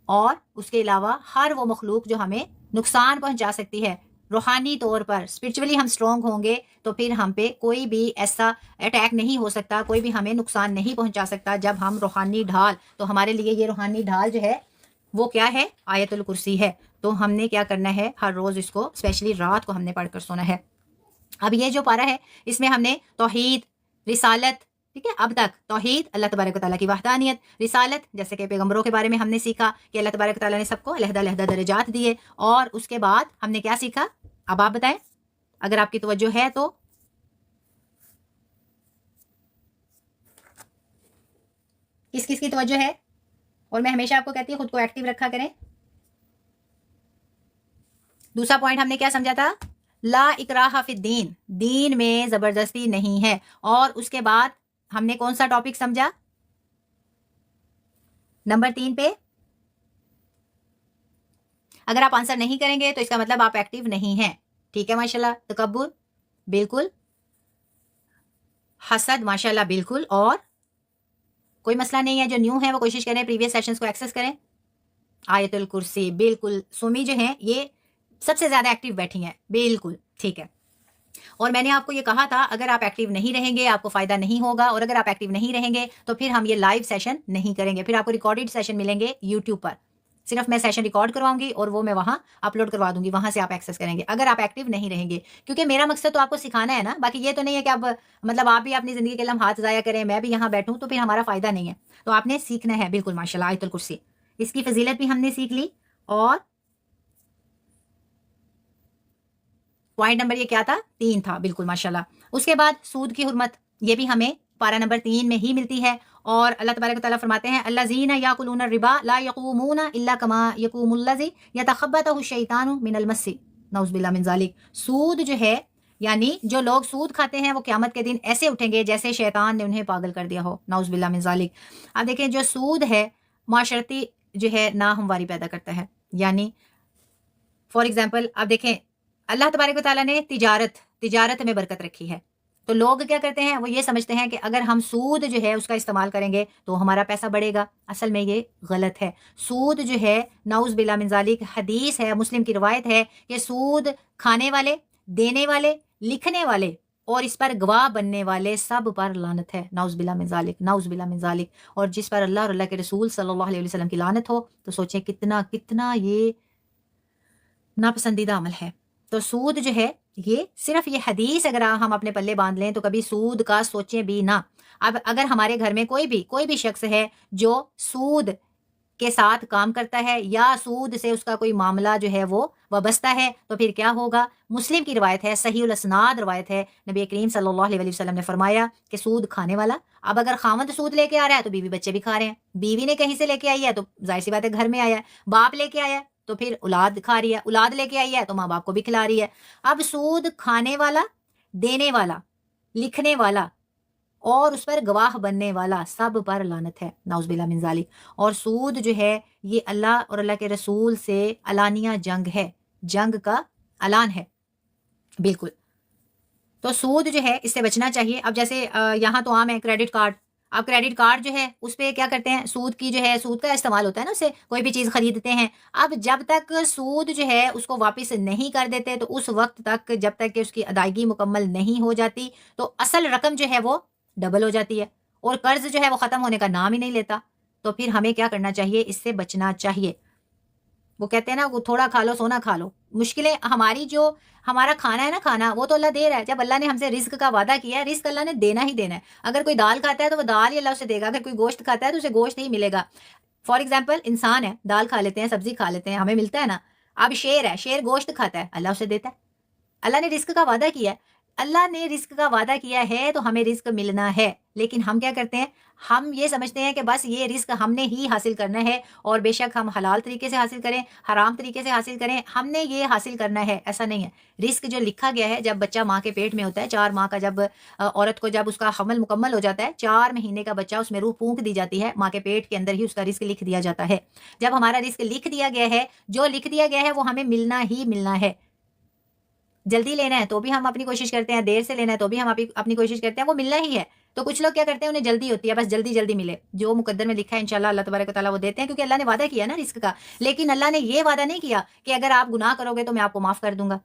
اور اس کے علاوہ ہر وہ مخلوق جو ہمیں نقصان پہنچا سکتی ہے۔ روحانی طور پر اسپرچولی ہم اسٹرانگ ہوں گے تو پھر ہم پہ کوئی بھی ایسا اٹیک نہیں ہو سکتا، کوئی بھی ہمیں نقصان نہیں پہنچا سکتا جب ہم روحانی ڈھال۔ تو ہمارے لیے یہ روحانی ڈھال جو ہے وہ کیا ہے، آیت الکرسی ہے۔ تو ہم نے کیا کرنا ہے، ہر روز اس کو اسپیشلی رات کو ہم نے پڑھ کر سونا ہے۔ اب یہ جو پارہ ہے اس میں ہم نے توحید، رسالت، ٹھیک ہے، اب تک توحید، اللہ تبارک و تعالیٰ کی وحدانیت، رسالت جیسے کہ پیغمبروں کے بارے میں ہم نے سیکھا کہ اللہ تبارک و تعالیٰ نے سب کو علیحدہ علیحدہ درجات دیے، اور اس کے بعد ہم نے کیا سیکھا، اب آپ بتائیں اگر آپ کی توجہ ہے تو۔ کس کس کی توجہ ہے؟ اور میں ہمیشہ آپ کو کہتی ہوں خود کو ایکٹیو رکھا کریں۔ دوسرا پوائنٹ ہم نے کیا سمجھا تھا، لا اکراہ فی الدین، دین میں زبردستی نہیں ہے۔ اور اس کے بعد ہم نے کون سا ٹاپک سمجھا، نمبر 3 پہ، اگر آپ آنسر نہیں کریں گے تو اس کا مطلب آپ ایکٹیو نہیں ہیں، ٹھیک ہے، ماشاءاللہ۔ تکبر، بالکل، حسد، ماشاءاللہ، بالکل، اور کوئی مسئلہ نہیں ہے، جو نیو ہے وہ کوشش کریں پریویس سیشنز کو ایکسس کریں۔ آیت الکرسی، بالکل، سومی جو ہیں یہ سب سے زیادہ ایکٹیو بیٹھی ہیں، بالکل ٹھیک ہے۔ اور میں نے آپ کو یہ کہا تھا اگر آپ ایکٹیو نہیں رہیں گے آپ کو فائدہ نہیں ہوگا، اور اگر آپ ایکٹیو نہیں رہیں گے تو پھر ہم یہ لائیو سیشن نہیں کریں گے، پھر آپ کو ریکارڈڈ سیشن ملیں گے یوٹیوب پر، صرف میں سیشن ریکارڈ کرواؤں گی اور وہ میں وہاں اپلوڈ کروا دوں گی، وہاں سے آپ ایکسس کریں گے اگر آپ ایکٹیو نہیں رہیں گے، کیونکہ میرا مقصد تو آپ کو سکھانا ہے نا، باقی یہ تو نہیں ہے کہ اب مطلب آپ بھی اپنی زندگی کے لمحات ضائع کریں، میں بھی یہاں بیٹھوں تو پھر ہمارا فائدہ نہیں ہے، تو آپ نے سیکھنا ہے، بالکل ماشاءاللہ۔ آیت الکرسی، اس کی فضیلت بھی ہم نے سیکھ لی، اور پوائنٹ نمبر یہ کیا تھا، 3 تھا، بالکل ماشاءاللہ۔ اس کے بعد سود کی حرمت، یہ بھی ہمیں پارہ نمبر 3 میں ہی ملتی ہے، اور اللہ تبارک و تعالیٰ فرماتے ہیں الذین یاکلون الربا لا یقومون الا کما یقوم الذی یتخبطہ الشیطان من المس، نعوذ باللہ من ذالک۔ سود جو ہے، یعنی جو لوگ سود کھاتے ہیں وہ قیامت کے دن ایسے اٹھیں گے جیسے شیطان نے انہیں پاگل کر دیا ہو، نعوذ باللہ من ذالک۔ اب دیکھیں جو سود ہے معاشرتی جو ہے ناہمواری پیدا کرتا ہے، یعنی فار ایگزامپل اب دیکھیں اللہ تبارک و تعالیٰ نے تجارت میں برکت رکھی ہے، تو لوگ کیا کرتے ہیں، وہ یہ سمجھتے ہیں کہ اگر ہم سود جو ہے اس کا استعمال کریں گے تو ہمارا پیسہ بڑھے گا، اصل میں یہ غلط ہے۔ سود جو ہے نعوذ باللہ من ذالک، حدیث ہے، مسلم کی روایت ہے کہ سود کھانے والے، دینے والے، لکھنے والے اور اس پر گواہ بننے والے سب پر لعنت ہے، نعوذ باللہ من ذالک، نعوذ باللہ من ذالک۔ اور جس پر اللہ اور اللہ کے رسول صلی اللہ علیہ وسلم کی لعنت ہو تو سوچیں کتنا یہ ناپسندیدہ عمل ہے۔ تو سود جو ہے یہ صرف یہ حدیث اگر ہم اپنے پلے باندھ لیں تو کبھی سود کا سوچیں بھی نہ۔ اب اگر ہمارے گھر میں کوئی بھی شخص ہے جو سود کے ساتھ کام کرتا ہے یا سود سے اس کا کوئی معاملہ جو ہے وہ وابستہ ہے تو پھر کیا ہوگا؟ مسلم کی روایت ہے، صحیح الاسناد روایت ہے، نبی کریم صلی اللہ علیہ وسلم نے فرمایا کہ سود کھانے والا، اب اگر خاوند سود لے کے آ رہا ہے تو بیوی بچے بھی کھا رہے ہیں، بیوی نے کہیں سے لے کے آئی ہے تو ظاہر سی بات ہے گھر میں آیا ہے، باپ لے کے آیا ہے تو پھر اولاد کھا رہی ہے، اولاد لے کے آئی ہے تو ماں باپ کو بھی کھلا رہی ہے۔ اب سود کھانے والا، دینے والا، لکھنے والا اور اس پر گواہ بننے والا، سب پر لعنت ہے، نعوذ باللہ من ذالک۔ اور سود جو ہے یہ اللہ اور اللہ کے رسول سے علانیہ جنگ ہے، جنگ کا اعلان ہے، بالکل۔ تو سود جو ہے اس سے بچنا چاہیے۔ اب جیسے یہاں تو عام ہے کریڈٹ کارڈ، اب کریڈٹ کارڈ جو ہے اس پہ کیا کرتے ہیں، سود کی جو ہے سود کا استعمال ہوتا ہے نا، اس سے کوئی بھی چیز خریدتے ہیں، اب جب تک سود جو ہے اس کو واپس نہیں کر دیتے تو اس وقت تک، جب تک کہ اس کی ادائیگی مکمل نہیں ہو جاتی تو اصل رقم جو ہے وہ ڈبل ہو جاتی ہے اور قرض جو ہے وہ ختم ہونے کا نام ہی نہیں لیتا۔ تو پھر ہمیں کیا کرنا چاہیے، اس سے بچنا چاہیے۔ وہ کہتے ہیں نا، وہ تھوڑا کھا لو سونا کھا لو، مشکلیں ہماری جو ہمارا کھانا ہے نا، کھانا وہ تو اللہ دے رہا ہے، جب اللہ نے ہم سے رزق کا وعدہ کیا ہے، رزق اللہ نے دینا ہی دینا ہے۔ اگر کوئی دال کھاتا ہے تو وہ دال ہی اللہ اسے دے گا، اگر کوئی گوشت کھاتا ہے تو اسے گوشت ہی ملے گا۔ فار ایگزامپل انسان ہے، دال کھا لیتے ہیں، سبزی کھا لیتے ہیں، ہمیں ملتا ہے نا۔ اب شیر ہے، شیر گوشت کھاتا ہے، اللہ اسے دیتا ہے۔ اللہ نے رزق کا وعدہ کیا ہے، اللہ نے رزق کا وعدہ کیا ہے تو ہمیں رزق ملنا ہے، لیکن ہم کیا کرتے ہیں، ہم یہ سمجھتے ہیں کہ بس یہ رزق ہم نے ہی حاصل کرنا ہے، اور بے شک ہم حلال طریقے سے حاصل کریں، حرام طریقے سے حاصل کریں، ہم نے یہ حاصل کرنا ہے، ایسا نہیں ہے۔ رزق جو لکھا گیا ہے، جب بچہ ماں کے پیٹ میں ہوتا ہے، 4 ماہ کا، جب عورت کو جب اس کا حمل مکمل ہو جاتا ہے، 4 مہینے کا بچہ، اس میں روح پھونک دی جاتی ہے، ماں کے پیٹ کے اندر ہی اس کا رزق لکھ دیا جاتا ہے۔ جب ہمارا رزق لکھ دیا گیا ہے، جو لکھ دیا گیا ہے وہ ہمیں ملنا ہی ملنا ہے۔ جلدی لینا ہے تو بھی ہم اپنی کوشش کرتے ہیں، دیر سے لینا ہے تو بھی ہم اپنی کوشش کرتے ہیں، وہ ملنا ہی ہے۔ تو کچھ لوگ کیا کرتے ہیں، انہیں جلدی ہوتی ہے، بس جلدی جلدی ملے، جو مقدر میں لکھا ہے انشاءاللہ اللہ تبارک و تعالیٰ وہ دیتے ہیں، کیونکہ اللہ نے وعدہ کیا نا رزق کا۔ لیکن اللہ نے یہ وعدہ نہیں کیا کہ اگر آپ گناہ کرو گے تو میں آپ کو معاف کر دوں گا۔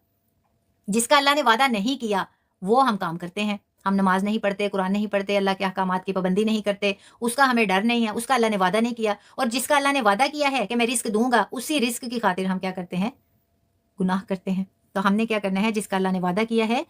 جس کا اللہ نے وعدہ نہیں کیا وہ ہم کام کرتے ہیں، ہم نماز نہیں پڑھتے، قرآن نہیں پڑھتے، اللہ کے احکامات کی پابندی نہیں کرتے، اس کا ہمیں ڈر نہیں ہے، اس کا اللہ نے وعدہ نہیں کیا۔ اور جس کا اللہ نے وعدہ کیا ہے کہ میں رزق دوں گا، اسی رزق کی خاطر ہم کیا کرتے ہیں، گناہ کرتے ہیں۔ تو ہم نے کیا کرنا ہے، جس کا اللہ نے وعدہ کیا ہے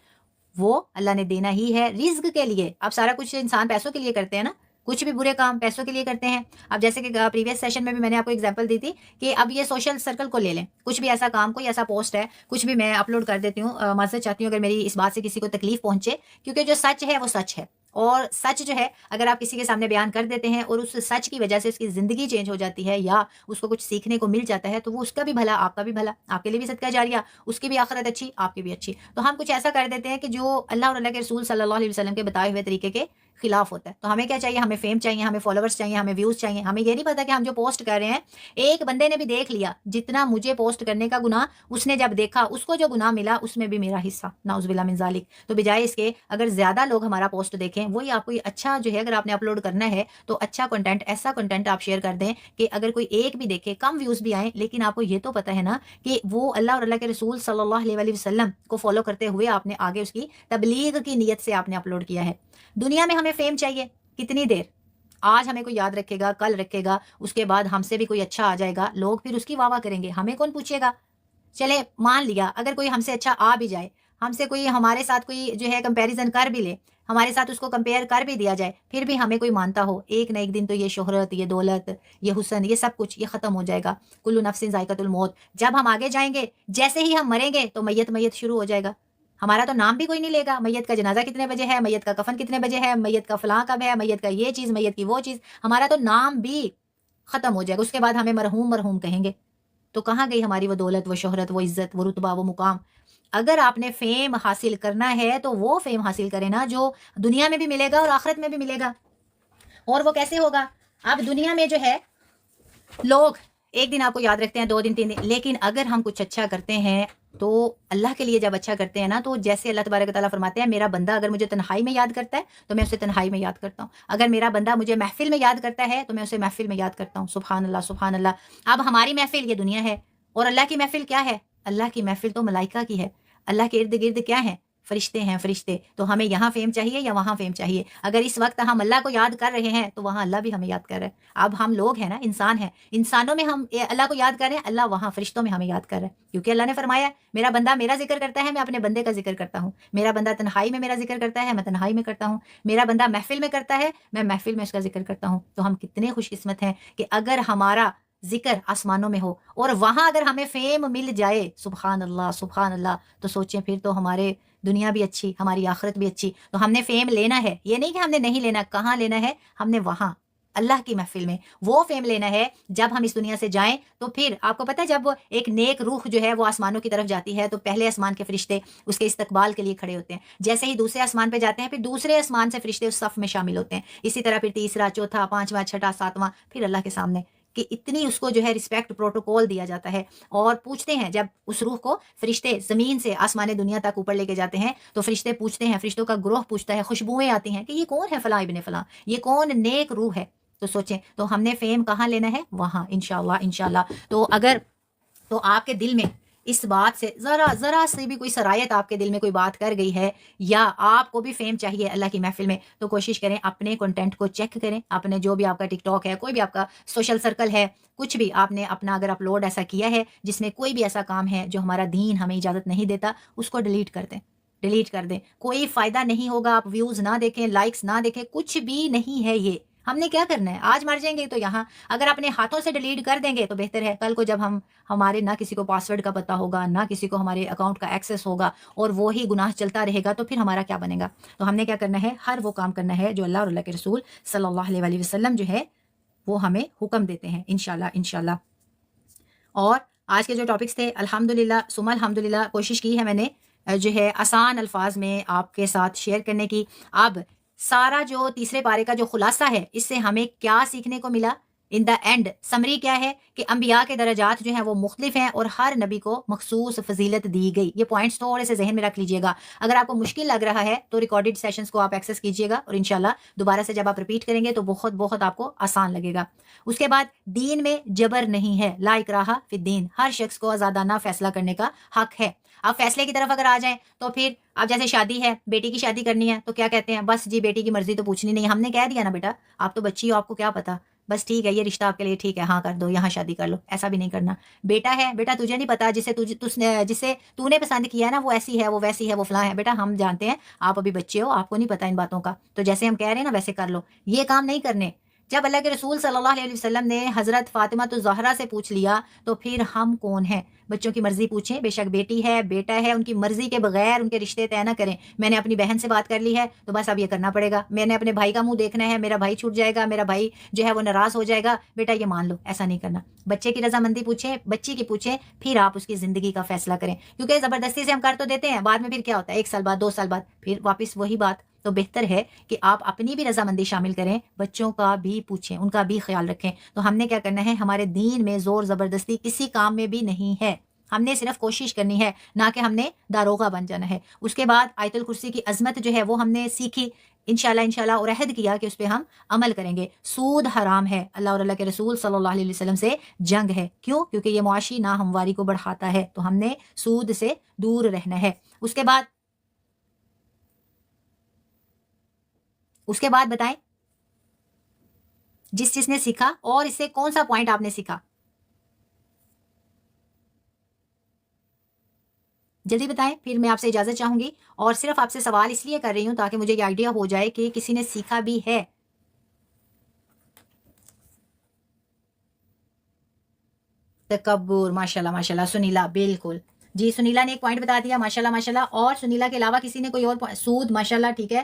وہ اللہ نے دینا ہی ہے، رزق کے لیے۔ اب سارا کچھ انسان پیسوں کے لیے کرتے ہیں نا، کچھ بھی برے کام پیسوں کے لیے کرتے ہیں۔ اب جیسے کہ پریویس سیشن میں بھی میں نے آپ کو ایگزامپل دی تھی کہ اب یہ سوشل سرکل کو لے لیں، کچھ بھی ایسا کام، کوئی ایسا پوسٹ ہے، کچھ بھی میں اپلوڈ کر دیتی ہوں، معذرت چاہتی ہوں اگر میری اس بات سے کسی کو تکلیف پہنچے، کیونکہ جو سچ ہے وہ سچ ہے، اور سچ جو ہے اگر آپ کسی کے سامنے بیان کر دیتے ہیں اور اس سچ کی وجہ سے اس کی زندگی چینج ہو جاتی ہے یا اس کو کچھ سیکھنے کو مل جاتا ہے تو وہ اس کا بھی بھلا، آپ کا بھی بھلا، آپ کے لیے بھی صدقہ جاریہ، اس کی بھی آخرت اچھی، آپ کی بھی اچھی۔ تو ہم کچھ ایسا کر دیتے ہیں کہ جو اللہ اور اللہ کے رسول صلی اللہ علیہ وسلم کے بتائے ہوئے طریقے کے خلاف ہوتا ہے۔ تو ہمیں کیا چاہیے، ہمیں فیم چاہیے، ہمیں فالوورز چاہیے، ہمیں ویوز چاہیے۔ ہمیں یہ نہیں پتا کہ ہم جو پوسٹ کر رہے ہیں ایک بندے نے بھی دیکھ لیا، جتنا مجھے پوسٹ کرنے کا گناہ اس نے جب دیکھا، اس کو جو گناہ ملا اس میں بھی میرا حصہ، نعوذ باللہ من ذالک۔ تو بجائے اس کے اگر زیادہ لوگ ہمارا پوسٹ دیکھیں، وہی آپ کو اچھا جو ہے، اگر آپ نے اپلوڈ کرنا ہے تو اچھا کنٹینٹ، ایسا کنٹینٹ آپ شیئر کر دیں کہ اگر کوئی ایک بھی دیکھے، کم ویوز بھی آئیں، لیکن آپ کو یہ تو پتہ ہے نا کہ وہ اللہ اور اللہ کے رسول صلی اللہ علیہ وسلم کو فالو کرتے ہوئے آپ نے آگے اس کی تبلیغ کی نیت سے آپ نے اپلوڈ کیا ہے۔ دنیا میں ہمیں فیم چاہیے، کتنی دیر؟ آج ہمیں کوئی یاد رکھے گا، کل رکھے گا، اس کے بعد ہم سے بھی کوئی اچھا آ جائے گا، لوگ پھر اس کی واہ واہ کریں گے، ہمیں کون پوچھے گا؟ چلے مان لیا اگر کوئی ہم سے اچھا آ بھی جائے، ہم سے کوئی ہمارے ساتھ کوئی جو ہے کمپیریزن کر بھی لے، ہمارے ساتھ اس کو کمپیئر کر بھی دیا جائے، پھر بھی ہمیں کوئی مانتا ہو، ایک نہ ایک دن تو یہ شہرت، یہ دولت، یہ حسن، یہ سب کچھ یہ ختم ہو جائے گا۔ کل نفس ذائقۃ الموت۔ جب ہم آگے جائیں گے، جیسے ہی ہم مریں گے تو میت میت شروع ہو جائے گا، ہمارا تو نام بھی کوئی نہیں لے گا، میت کا جنازہ کتنے بجے ہے، میت کا کفن کتنے بجے ہے، میت کا فلاں کب ہے، میت کا یہ چیز، میت کی وہ چیز، ہمارا تو نام بھی ختم ہو جائے گا۔ اس کے بعد ہمیں مرحوم مرحوم کہیں گے، تو کہاں گئی ہماری وہ دولت، وہ شہرت، وہ عزت، وہ رتبہ، وہ مقام؟ اگر آپ نے فیم حاصل کرنا ہے تو وہ فیم حاصل کرے نا جو دنیا میں بھی ملے گا اور آخرت میں بھی ملے گا۔ اور وہ کیسے ہوگا؟ اب دنیا میں جو ہے لوگ ایک دن آپ کو یاد رکھتے ہیں، 2 دن 3 دن، لیکن اگر ہم کچھ اچھا کرتے ہیں تو اللہ کے لیے جب اچھا کرتے ہیں نا، تو جیسے اللہ تبارک و تعالیٰ فرماتے ہیں، میرا بندہ اگر مجھے تنہائی میں یاد کرتا ہے تو میں اسے تنہائی میں یاد کرتا ہوں، اگر میرا بندہ مجھے محفل میں یاد کرتا ہے تو میں اسے محفل میں یاد کرتا ہوں۔ سبحان اللہ، سبحان اللہ۔ اب ہماری محفل یہ دنیا ہے، اور اللہ کی محفل کیا ہے؟ اللہ کی محفل تو ملائکہ کی ہے، اللہ کے ارد گرد کیا ہے؟ فرشتے ہیں، فرشتے۔ تو ہمیں یہاں فیم چاہیے یا وہاں فیم چاہیے؟ اگر اس وقت ہم اللہ کو یاد کر رہے ہیں تو وہاں اللہ بھی ہمیں یاد کر رہا ہے۔ اب ہم لوگ ہیں نا، انسان ہیں، انسانوں میں ہم اللہ کو یاد کر رہے ہیں، اللہ وہاں فرشتوں میں ہمیں یاد کر رہا ہے، کیونکہ اللہ نے فرمایا میرا بندہ میرا ذکر کرتا ہے، میں اپنے بندے کا ذکر کرتا ہوں، میرا بندہ تنہائی میں میرا ذکر کرتا ہے، میں تنہائی میں کرتا ہوں، میرا بندہ محفل میں کرتا ہے، میں محفل میں اس کا ذکر کرتا ہوں۔ تو ہم کتنے خوش قسمت ہیں کہ اگر ہمارا ذکر آسمانوں میں ہو اور وہاں اگر ہمیں فیم مل جائے، سبحان اللہ، تو سوچیں پھر تو ہمارے دنیا بھی اچھی، ہماری آخرت بھی اچھی۔ تو ہم نے فیم لینا ہے، یہ نہیں کہ ہم نے نہیں لینا، کہاں لینا ہے؟ ہم نے وہاں اللہ کی محفل میں وہ فیم لینا ہے۔ جب ہم اس دنیا سے جائیں تو پھر آپ کو پتہ ہے جب ایک نیک روح جو ہے وہ آسمانوں کی طرف جاتی ہے تو پہلے آسمان کے فرشتے اس کے استقبال کے لیے کھڑے ہوتے ہیں، جیسے ہی دوسرے آسمان پہ جاتے ہیں پھر دوسرے آسمان سے فرشتے اس صف میں شامل ہوتے ہیں، اسی طرح پھر تیسرا، چوتھا، پانچواں، چھٹا، ساتواں، پھر اللہ کے سامنے، کہ اتنی اس کو جو ہے رسپیکٹ پروٹوکول دیا جاتا ہے۔ اور پوچھتے ہیں جب اس روح کو فرشتے زمین سے آسمان دنیا تک اوپر لے کے جاتے ہیں تو فرشتے پوچھتے ہیں، فرشتوں کا گروہ پوچھتا ہے، خوشبوئیں آتی ہیں کہ یہ کون ہے فلاں ابن فلاں، یہ کون نیک روح ہے۔ تو سوچیں تو ہم نے فیم کہاں لینا ہے؟ وہاں، انشاءاللہ۔ تو اگر تو آپ کے دل میں اس بات سے ذرا سے بھی کوئی سرایت آپ کے دل میں کوئی بات کر گئی ہے یا آپ کو بھی فیم چاہیے اللہ کی محفل میں، تو کوشش کریں اپنے کنٹینٹ کو چیک کریں، اپنے جو بھی آپ کا ٹک ٹاک ہے، کوئی بھی آپ کا سوشل سرکل ہے، کچھ بھی آپ نے اپنا اگر اپلوڈ ایسا کیا ہے جس میں کوئی بھی ایسا کام ہے جو ہمارا دین ہمیں اجازت نہیں دیتا، اس کو ڈیلیٹ کر دیں، ڈیلیٹ کر دیں۔ کوئی فائدہ نہیں ہوگا، آپ ویوز نہ دیکھیں، لائکس نہ دیکھیں، کچھ بھی نہیں ہے یہ۔ ہم نے کیا کرنا ہے؟ آج مر جائیں گے تو یہاں، اگر اپنے ہاتھوں سے ڈیلیٹ کر دیں گے تو بہتر ہے، کل کو جب ہمارے نہ کسی کو پاسورڈ کا پتہ ہوگا، نہ کسی کو ہمارے اکاؤنٹ کا ایکسیس ہوگا اور وہی گناہ چلتا رہے گا تو پھر ہمارا کیا بنے گا؟ تو ہم نے کیا کرنا ہے؟ ہر وہ کام کرنا ہے جو اللہ اور اللہ کے رسول صلی اللہ علیہ وآلہ وسلم جو ہے وہ ہمیں حکم دیتے ہیں، انشاءاللہ۔ اور آج کے جو ٹاپکس تھے الحمدللہ ثم الحمدللہ کوشش کی ہے میں نے جو ہے آسان الفاظ میں آپ کے ساتھ شیئر کرنے کی۔ اب سارا جو تیسرے پارے کا جو خلاصہ ہے، اس سے ہمیں کیا سیکھنے کو ملا؟ ان دا اینڈ سمری کیا ہے کہ انبیاء کے درجات جو ہیں وہ مختلف ہیں اور ہر نبی کو مخصوص فضیلت دی گئی۔ یہ پوائنٹس تھوڑے سے ذہن میں رکھ لیجئے گا، اگر آپ کو مشکل لگ رہا ہے تو ریکارڈڈ سیشنز کو آپ ایکسیس کیجئے گا اور انشاءاللہ دوبارہ سے جب آپ ریپیٹ کریں گے تو بہت آپ کو آسان لگے گا۔ اس کے بعد دین میں جبر نہیں ہے، لا اکراہ فی الدین، ہر شخص کو آزادانہ فیصلہ کرنے کا حق ہے۔ آپ فیصلے کی طرف اگر آ جائیں تو پھر اب جیسے شادی ہے، بیٹی کی شادی کرنی ہے تو کیا کہتے ہیں؟ بس جی بیٹی کی مرضی تو پوچھنی نہیں، ہم نے کہہ دیا نا بیٹا آپ تو بچی ہو، آپ کو کیا پتا، بس ٹھیک ہے یہ رشتہ آپ کے لیے ٹھیک ہے، ہاں کر دو، یہاں شادی کر لو، ایسا بھی نہیں کرنا۔ بیٹا ہے، بیٹا تجھے نہیں پتا جسے تو نے پسند کیا ہے نا وہ ایسی ہے، وہ ویسی ہے، وہ فلاں ہے، بیٹا ہم جانتے ہیں آپ ابھی بچے ہو، آپ کو نہیں پتا ان باتوں کا، تو جیسے ہم کہہ رہے ہیں نا ویسے کر لو، یہ کام نہیں کرنے۔ جب اللہ کے رسول صلی اللہ علیہ وسلم نے حضرت فاطمہ الزہرا سے پوچھ لیا تو پھر ہم کون ہیں؟ بچوں کی مرضی پوچھیں، بے شک بیٹی ہے بیٹا ہے، ان کی مرضی کے بغیر ان کے رشتے طے نہ کریں۔ میں نے اپنی بہن سے بات کر لی ہے تو بس اب یہ کرنا پڑے گا، میں نے اپنے بھائی کا منہ دیکھنا ہے، میرا بھائی چھوٹ جائے گا، میرا بھائی جو ہے وہ ناراض ہو جائے گا، بیٹا یہ مان لو، ایسا نہیں کرنا۔ بچے کی رضامندی پوچھیں، بچی کی پوچھیں، پھر آپ اس کی زندگی کا فیصلہ کریں، کیونکہ زبردستی سے ہم کر تو دیتے ہیں، بعد میں پھر کیا ہوتا ہے؟ 1 سال بعد، 2 سال بعد پھر واپس وہی بات۔ تو بہتر ہے کہ آپ اپنی بھی رضامندی شامل کریں، بچوں کا بھی پوچھیں، ان کا بھی خیال رکھیں۔ تو ہم نے کیا کرنا ہے؟ ہمارے دین میں زور زبردستی کسی کام میں بھی نہیں ہے، ہم نے صرف کوشش کرنی ہے، نہ کہ ہم نے داروغہ بن جانا ہے۔ اس کے بعد آیت الکرسی کی عظمت جو ہے وہ ہم نے سیکھی، انشاءاللہ اور عہد کیا کہ اس پہ ہم عمل کریں گے۔ سود حرام ہے، اللہ اور اللہ کے رسول صلی اللہ علیہ وسلم سے جنگ ہے، کیوں؟ کیونکہ یہ معاشی ناہمواری کو بڑھاتا ہے، تو ہم نے سود سے دور رہنا ہے۔ اس کے بعد بتائیں جس نے سیکھا، اور اس سے کون سا پوائنٹ آپ نے سیکھا؟ جلدی بتائیں، پھر میں آپ سے اجازت چاہوں گی، اور صرف آپ سے سوال اس لیے کر رہی ہوں تاکہ مجھے یہ آئیڈیا ہو جائے کہ کسی نے سیکھا بھی ہے۔ تکبر، ماشاءاللہ سنیلا، بالکل جی، سنیلا نے ایک پوائنٹ بتا دیا، ماشاءاللہ۔ اور سنیلا کے علاوہ کسی نے کوئی اور سود، ماشاءاللہ، ٹھیک ہے،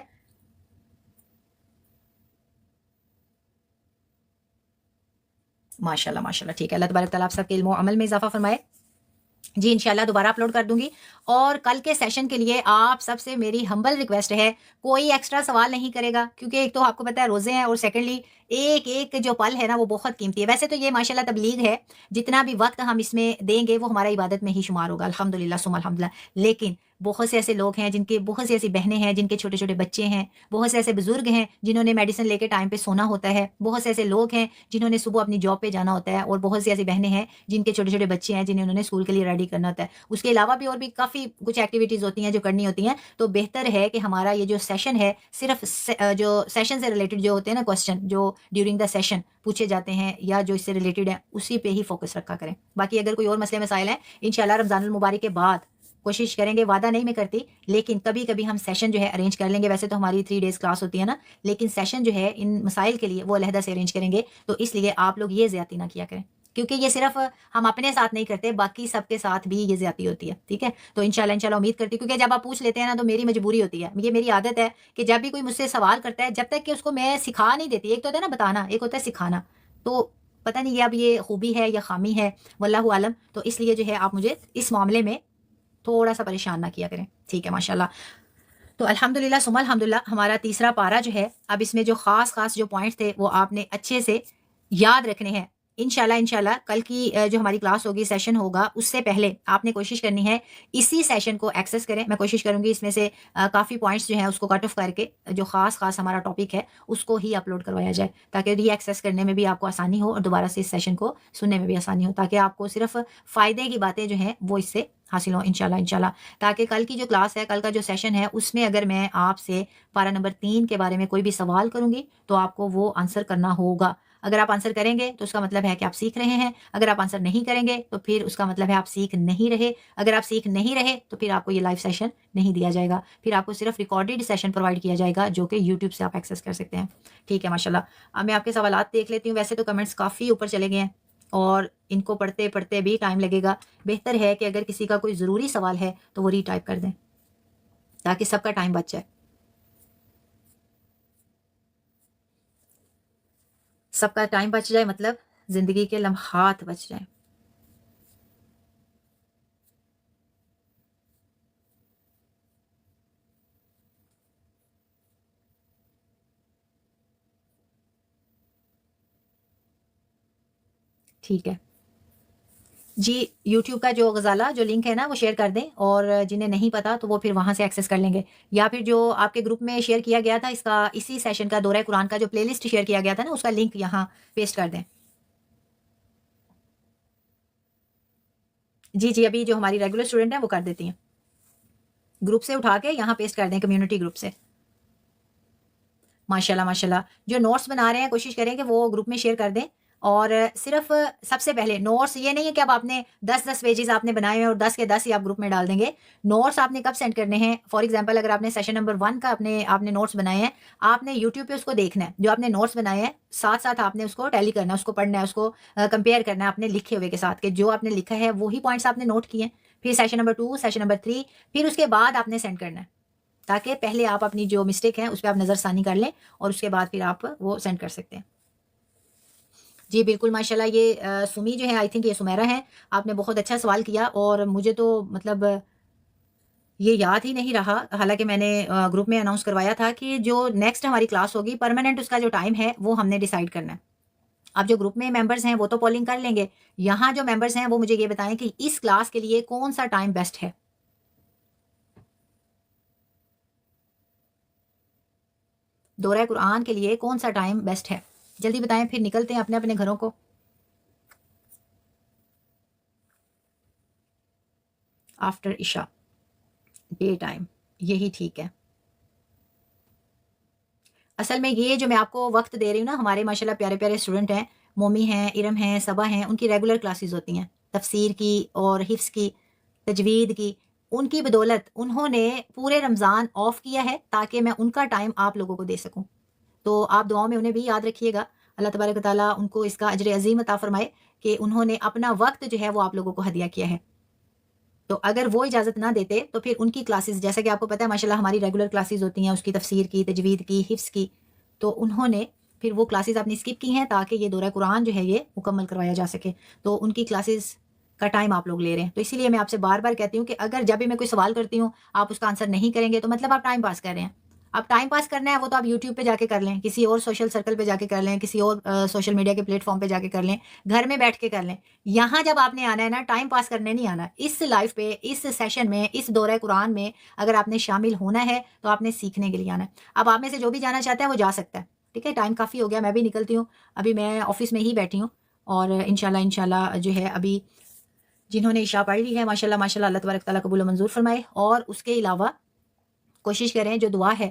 ماشاءاللہ ٹھیک ہے، اللہ تبارک تعالیٰ آپ سب کے علم و عمل میں اضافہ فرمائے۔ جی انشاءاللہ دوبارہ اپلوڈ کر دوں گی، اور کل کے سیشن کے لیے آپ سب سے میری ہمبل ریکویسٹ ہے، کوئی ایکسٹرا سوال نہیں کرے گا، کیونکہ ایک تو آپ کو پتہ ہے روزے ہیں، اور سیکنڈلی ایک جو پل ہے نا وہ بہت قیمتی ہے۔ ویسے تو یہ ماشاءاللہ تبلیغ ہے، جتنا بھی وقت ہم اس میں دیں گے وہ ہمارا عبادت میں ہی شمار ہوگا، الحمدللہ ثم الحمدللہ۔ لیکن بہت سے ایسے لوگ ہیں جن کے، بہت سی ایسی بہنیں ہیں جن کے چھوٹے چھوٹے بچے ہیں، بہت سے ایسے بزرگ ہیں جنہوں نے میڈیسن لے کے ٹائم پہ سونا ہوتا ہے، بہت سے ایسے لوگ ہیں جنہوں نے صبح اپنی جاب پہ جانا ہوتا ہے، اور بہت سی ایسی بہنیں ہیں جن کے چھوٹے چھوٹے بچے ہیں جنہیں انہوں نے اسکول کے لیے ریڈی کرنا ہوتا ہے۔ اس کے علاوہ بھی اور بھی کافی کچھ ایکٹیویٹیز ہوتی ہیں جو کرنی ہوتی ہیں، تو بہتر ہے کہ ہمارا یہ جو سیشن ہے صرف جو سیشن سے ریلیٹڈ جو ہوتے ہیں نا کوسچن جو ڈیورنگ دا سیشن پوچھے جاتے ہیں یا جو اس سے ریلیٹڈ ہیں اسی پہ ہی فوکس رکھا کریں۔ باقی اگر کوئی اور مسئلے مسائل ہیں انشاءاللہ رمضان المبارک کے بعد کوشش کریں گے، وعدہ نہیں میں کرتی، لیکن کبھی کبھی ہم سیشن جو ہے ارینج کر لیں گے۔ ویسے تو ہماری 3 days کلاس ہوتی ہے نا، لیکن سیشن جو ہے ان مسائل کے لیے وہ علیحدہ سے ارینج کریں گے، تو اس لیے آپ لوگ یہ زیادتی نہ کیا کریں۔ کیونکہ یہ صرف ہم اپنے ساتھ نہیں کرتے، باقی سب کے ساتھ بھی یہ زیادتی ہوتی ہے، ٹھیک ہے؟ تو انشاءاللہ امید کرتی ہوں، کیونکہ جب آپ پوچھ لیتے ہیں نا تو میری مجبوری ہوتی ہے، یہ میری عادت ہے کہ جب بھی کوئی مجھ سے سوال کرتا ہے، جب تک کہ اس کو میں سکھا نہیں دیتی، ایک تو ہوتا ہے نا بتانا، ایک ہوتا ہے سکھانا، تو پتہ نہیں یہ اب یہ خوبی ہے یا خامی ہے، واللہ عالم، تو اس لیے جو ہے آپ مجھے اس معاملے میں تھوڑا سا پریشان نہ کیا کریں، ٹھیک ہے؟ ماشاءاللہ۔ تو الحمدللہ ثم الحمدللہ ہمارا تیسرا پارا جو ہے، اب اس میں جو خاص خاص جو پوائنٹس تھے وہ آپ نے اچھے سے یاد رکھنے ہیں۔ انشاءاللہ کل کی جو ہماری کلاس ہوگی، سیشن ہوگا، اس سے پہلے آپ نے کوشش کرنی ہے اسی سیشن کو ایکسیس کریں۔ میں کوشش کروں گی اس میں سے کافی پوائنٹس جو ہیں اس کو کٹ آف کر کے جو خاص خاص ہمارا ٹاپک ہے اس کو ہی اپلوڈ کروایا جائے، تاکہ ری ایکسیس کرنے میں بھی آپ کو آسانی ہو اور دوبارہ سے اس سیشن کو سننے میں بھی آسانی ہو، تاکہ آپ کو صرف فائدے کی باتیں جو ہیں وہ اس سے حاصل ہوں انشاءاللہ، تاکہ کل کی جو کلاس ہے، کل کا جو سیشن ہے، اس میں اگر میں آپ سے پارا نمبر 3 کے بارے میں کوئی بھی سوال کروں گی تو آپ کو وہ آنسر کرنا ہوگا۔ اگر آپ آنسر کریں گے تو اس کا مطلب ہے کہ آپ سیکھ رہے ہیں، اگر آپ آنسر نہیں کریں گے تو پھر اس کا مطلب ہے آپ سیکھ نہیں رہے، اگر آپ سیکھ نہیں رہے تو پھر آپ کو یہ لائیو سیشن نہیں دیا جائے گا، پھر آپ کو صرف ریکارڈڈ سیشن پرووائڈ کیا جائے گا جو کہ یوٹیوب سے آپ ایکسیس کر سکتے ہیں، ٹھیک ہے؟ ماشاءاللہ۔ اب میں آپ کے سوالات دیکھ لیتی ہوں، ویسے تو کمنٹس کافی اوپر چلے گئے ہیں اور ان کو پڑھتے پڑھتے بھی ٹائم لگے گا، بہتر ہے کہ اگر کسی کا کوئی ضروری سوال ہے تو وہ ری ٹائپ کر دیں تاکہ سب کا ٹائم بچ جائے، سب کا ٹائم بچ جائے مطلب زندگی کے لمحات بچ جائیں۔ ٹھیک ہے جی، یوٹیوب کا جو غزالہ جو لنک ہے نا وہ شیئر کر دیں، اور جنہیں نہیں پتا تو وہ پھر وہاں سے ایکسیس کر لیں گے، یا پھر جو آپ کے گروپ میں شیئر کیا گیا تھا اس کا، اسی سیشن کا دورہ قرآن کا جو پلے لسٹ شیئر کیا گیا تھا نا، اس کا لنک یہاں پیسٹ کر دیں۔ جی جی، ابھی جو ہماری ریگولر اسٹوڈنٹ ہیں وہ کر دیتی ہیں، گروپ سے اٹھا کے یہاں پیسٹ کر دیں، کمیونٹی گروپ سے۔ ماشاءاللہ ماشاءاللہ، جو نوٹس بنا رہے ہیں کوشش کریں کہ وہ گروپ میں شیئر کر دیں، اور صرف سب سے پہلے نوٹس یہ نہیں ہے کہ اب آپ نے 10 پیجز آپ نے بنائے ہیں اور 10 کے 10 ہی آپ گروپ میں ڈال دیں گے، نوٹس آپ نے کب سینڈ کرنے ہیں؟ فار ایگزامپل اگر آپ نے سیشن نمبر 1 کا آپ نے نوٹس بنائے ہیں، آپ نے یوٹیوب پہ اس کو دیکھنا ہے، جو آپ نے نوٹس بنائے ہیں ساتھ ساتھ آپ نے اس کو ٹیلی کرنا ہے، اس کو پڑھنا ہے، اس کو کمپیئر کرنا ہے اپنے لکھے ہوئے کے ساتھ، کہ جو آپ نے لکھا ہے وہی پوائنٹس آپ نے نوٹ کیے ہیں، پھر سیشن نمبر 2، سیشن نمبر 3، پھر اس کے بعد آپ نے سینڈ کرنا ہے، تاکہ پہلے آپ اپنی جو مسٹیک ہے اس پہ آپ نظر ثانی کر لیں اور اس کے بعد پھر آپ وہ سینڈ کر سکتے ہیں۔ جی بالکل ماشاءاللہ، یہ سمی جو ہے، آئی تھنک یہ سمیرا ہے، آپ نے بہت اچھا سوال کیا، اور مجھے تو مطلب یہ یاد ہی نہیں رہا، حالانکہ میں نے گروپ میں اناؤنس کروایا تھا کہ جو نیکسٹ ہماری کلاس ہوگی پرماننٹ، اس کا جو ٹائم ہے وہ ہم نے ڈیسائیڈ کرنا ہے۔ اب جو گروپ میں ممبرز ہیں وہ تو پولنگ کر لیں گے، یہاں جو ممبرز ہیں وہ مجھے یہ بتائیں کہ اس کلاس کے لیے کون سا ٹائم بیسٹ ہے، دورہ قرآن کے لیے کون سا ٹائم بیسٹ ہے؟ جلدی بتائیں، پھر نکلتے ہیں اپنے اپنے گھروں کو۔ آفٹر عشاء، ڈے ٹائم، یہی ٹھیک ہے۔ اصل میں یہ جو میں آپ کو وقت دے رہی ہوں نا، ہمارے ماشاءاللہ پیارے پیارے اسٹوڈنٹ ہیں، مومی ہیں، ارم ہیں، صبا ہیں، ان کی ریگولر کلاسز ہوتی ہیں تفسیر کی اور حفظ کی، تجوید کی، ان کی بدولت انہوں نے پورے رمضان آف کیا ہے تاکہ میں ان کا ٹائم آپ لوگوں کو دے سکوں، تو آپ دعاؤں میں انہیں بھی یاد رکھیے گا، اللہ تبارک و تعالیٰ ان کو اس کا اجر عظیم عطا فرمائے کہ انہوں نے اپنا وقت جو ہے وہ آپ لوگوں کو ہدیہ کیا ہے۔ تو اگر وہ اجازت نہ دیتے تو پھر ان کی کلاسز، جیسا کہ آپ کو پتہ ہے ماشاءاللہ ہماری ریگولر کلاسز ہوتی ہیں اس کی تفسیر کی، تجوید کی، حفظ کی، تو انہوں نے پھر وہ کلاسز اپنی اسکپ کی ہیں تاکہ یہ دورہ قرآن جو ہے یہ مکمل کروایا جا سکے، تو ان کی کلاسز کا ٹائم آپ لوگ لے رہے ہیں، تو اسی لیے میں آپ سے بار بار کہتی ہوں کہ اگر جب بھی میں کوئی سوال کرتی ہوں آپ اس کا آنسر نہیں کریں گے تو مطلب آپ ٹائم پاس کر رہے ہیں۔ اب ٹائم پاس کرنا ہے وہ تو آپ یوٹیوب پہ جا کے کر لیں، کسی اور سوشل سرکل پہ جا کے کر لیں، کسی اور سوشل میڈیا کے پلیٹ فارم پہ جا کے کر لیں، گھر میں بیٹھ کے کر لیں، یہاں جب آپ نے آنا ہے نا ٹائم پاس کرنے نہیں آنا، اس لائف پہ، اس سیشن میں، اس دورہ قرآن میں اگر آپ نے شامل ہونا ہے تو آپ نے سیکھنے کے لیے آنا ہے۔ اب آپ میں سے جو بھی جانا چاہتا ہے وہ جا سکتا ہے، ٹھیک ہے؟ ٹائم کافی ہو گیا، میں بھی نکلتی ہوں، ابھی میں آفس میں ہی بیٹھی ہوں، اور انشاءاللہ جو ہے ابھی جنہوں نے عشاء پڑھ لی ہے ماشاءاللہ ماشاءاللہ، اللہ تبارک تعالیٰ قبول و منظور فرمائے، اور اس کے علاوہ کوشش کریں جو دعا ہے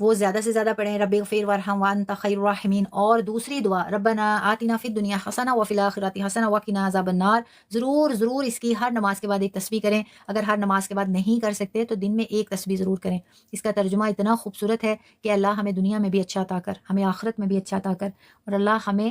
وہ زیادہ سے زیادہ پڑھیں، رب اغفر وارحم وانت خیر الراحمین، اور دوسری دعا ربنا آتنا فی الدنیا حسنہ وفی الآخرۃ حسنہ وقنا عذاب النار، ضرور ضرور اس کی ہر نماز کے بعد ایک تسبیح کریں، اگر ہر نماز کے بعد نہیں کر سکتے تو دن میں ایک تسبیح ضرور کریں۔ اس کا ترجمہ اتنا خوبصورت ہے کہ اللہ ہمیں دنیا میں بھی اچھا عطا کر، ہمیں آخرت میں بھی اچھا عطا کر، اور اللہ ہمیں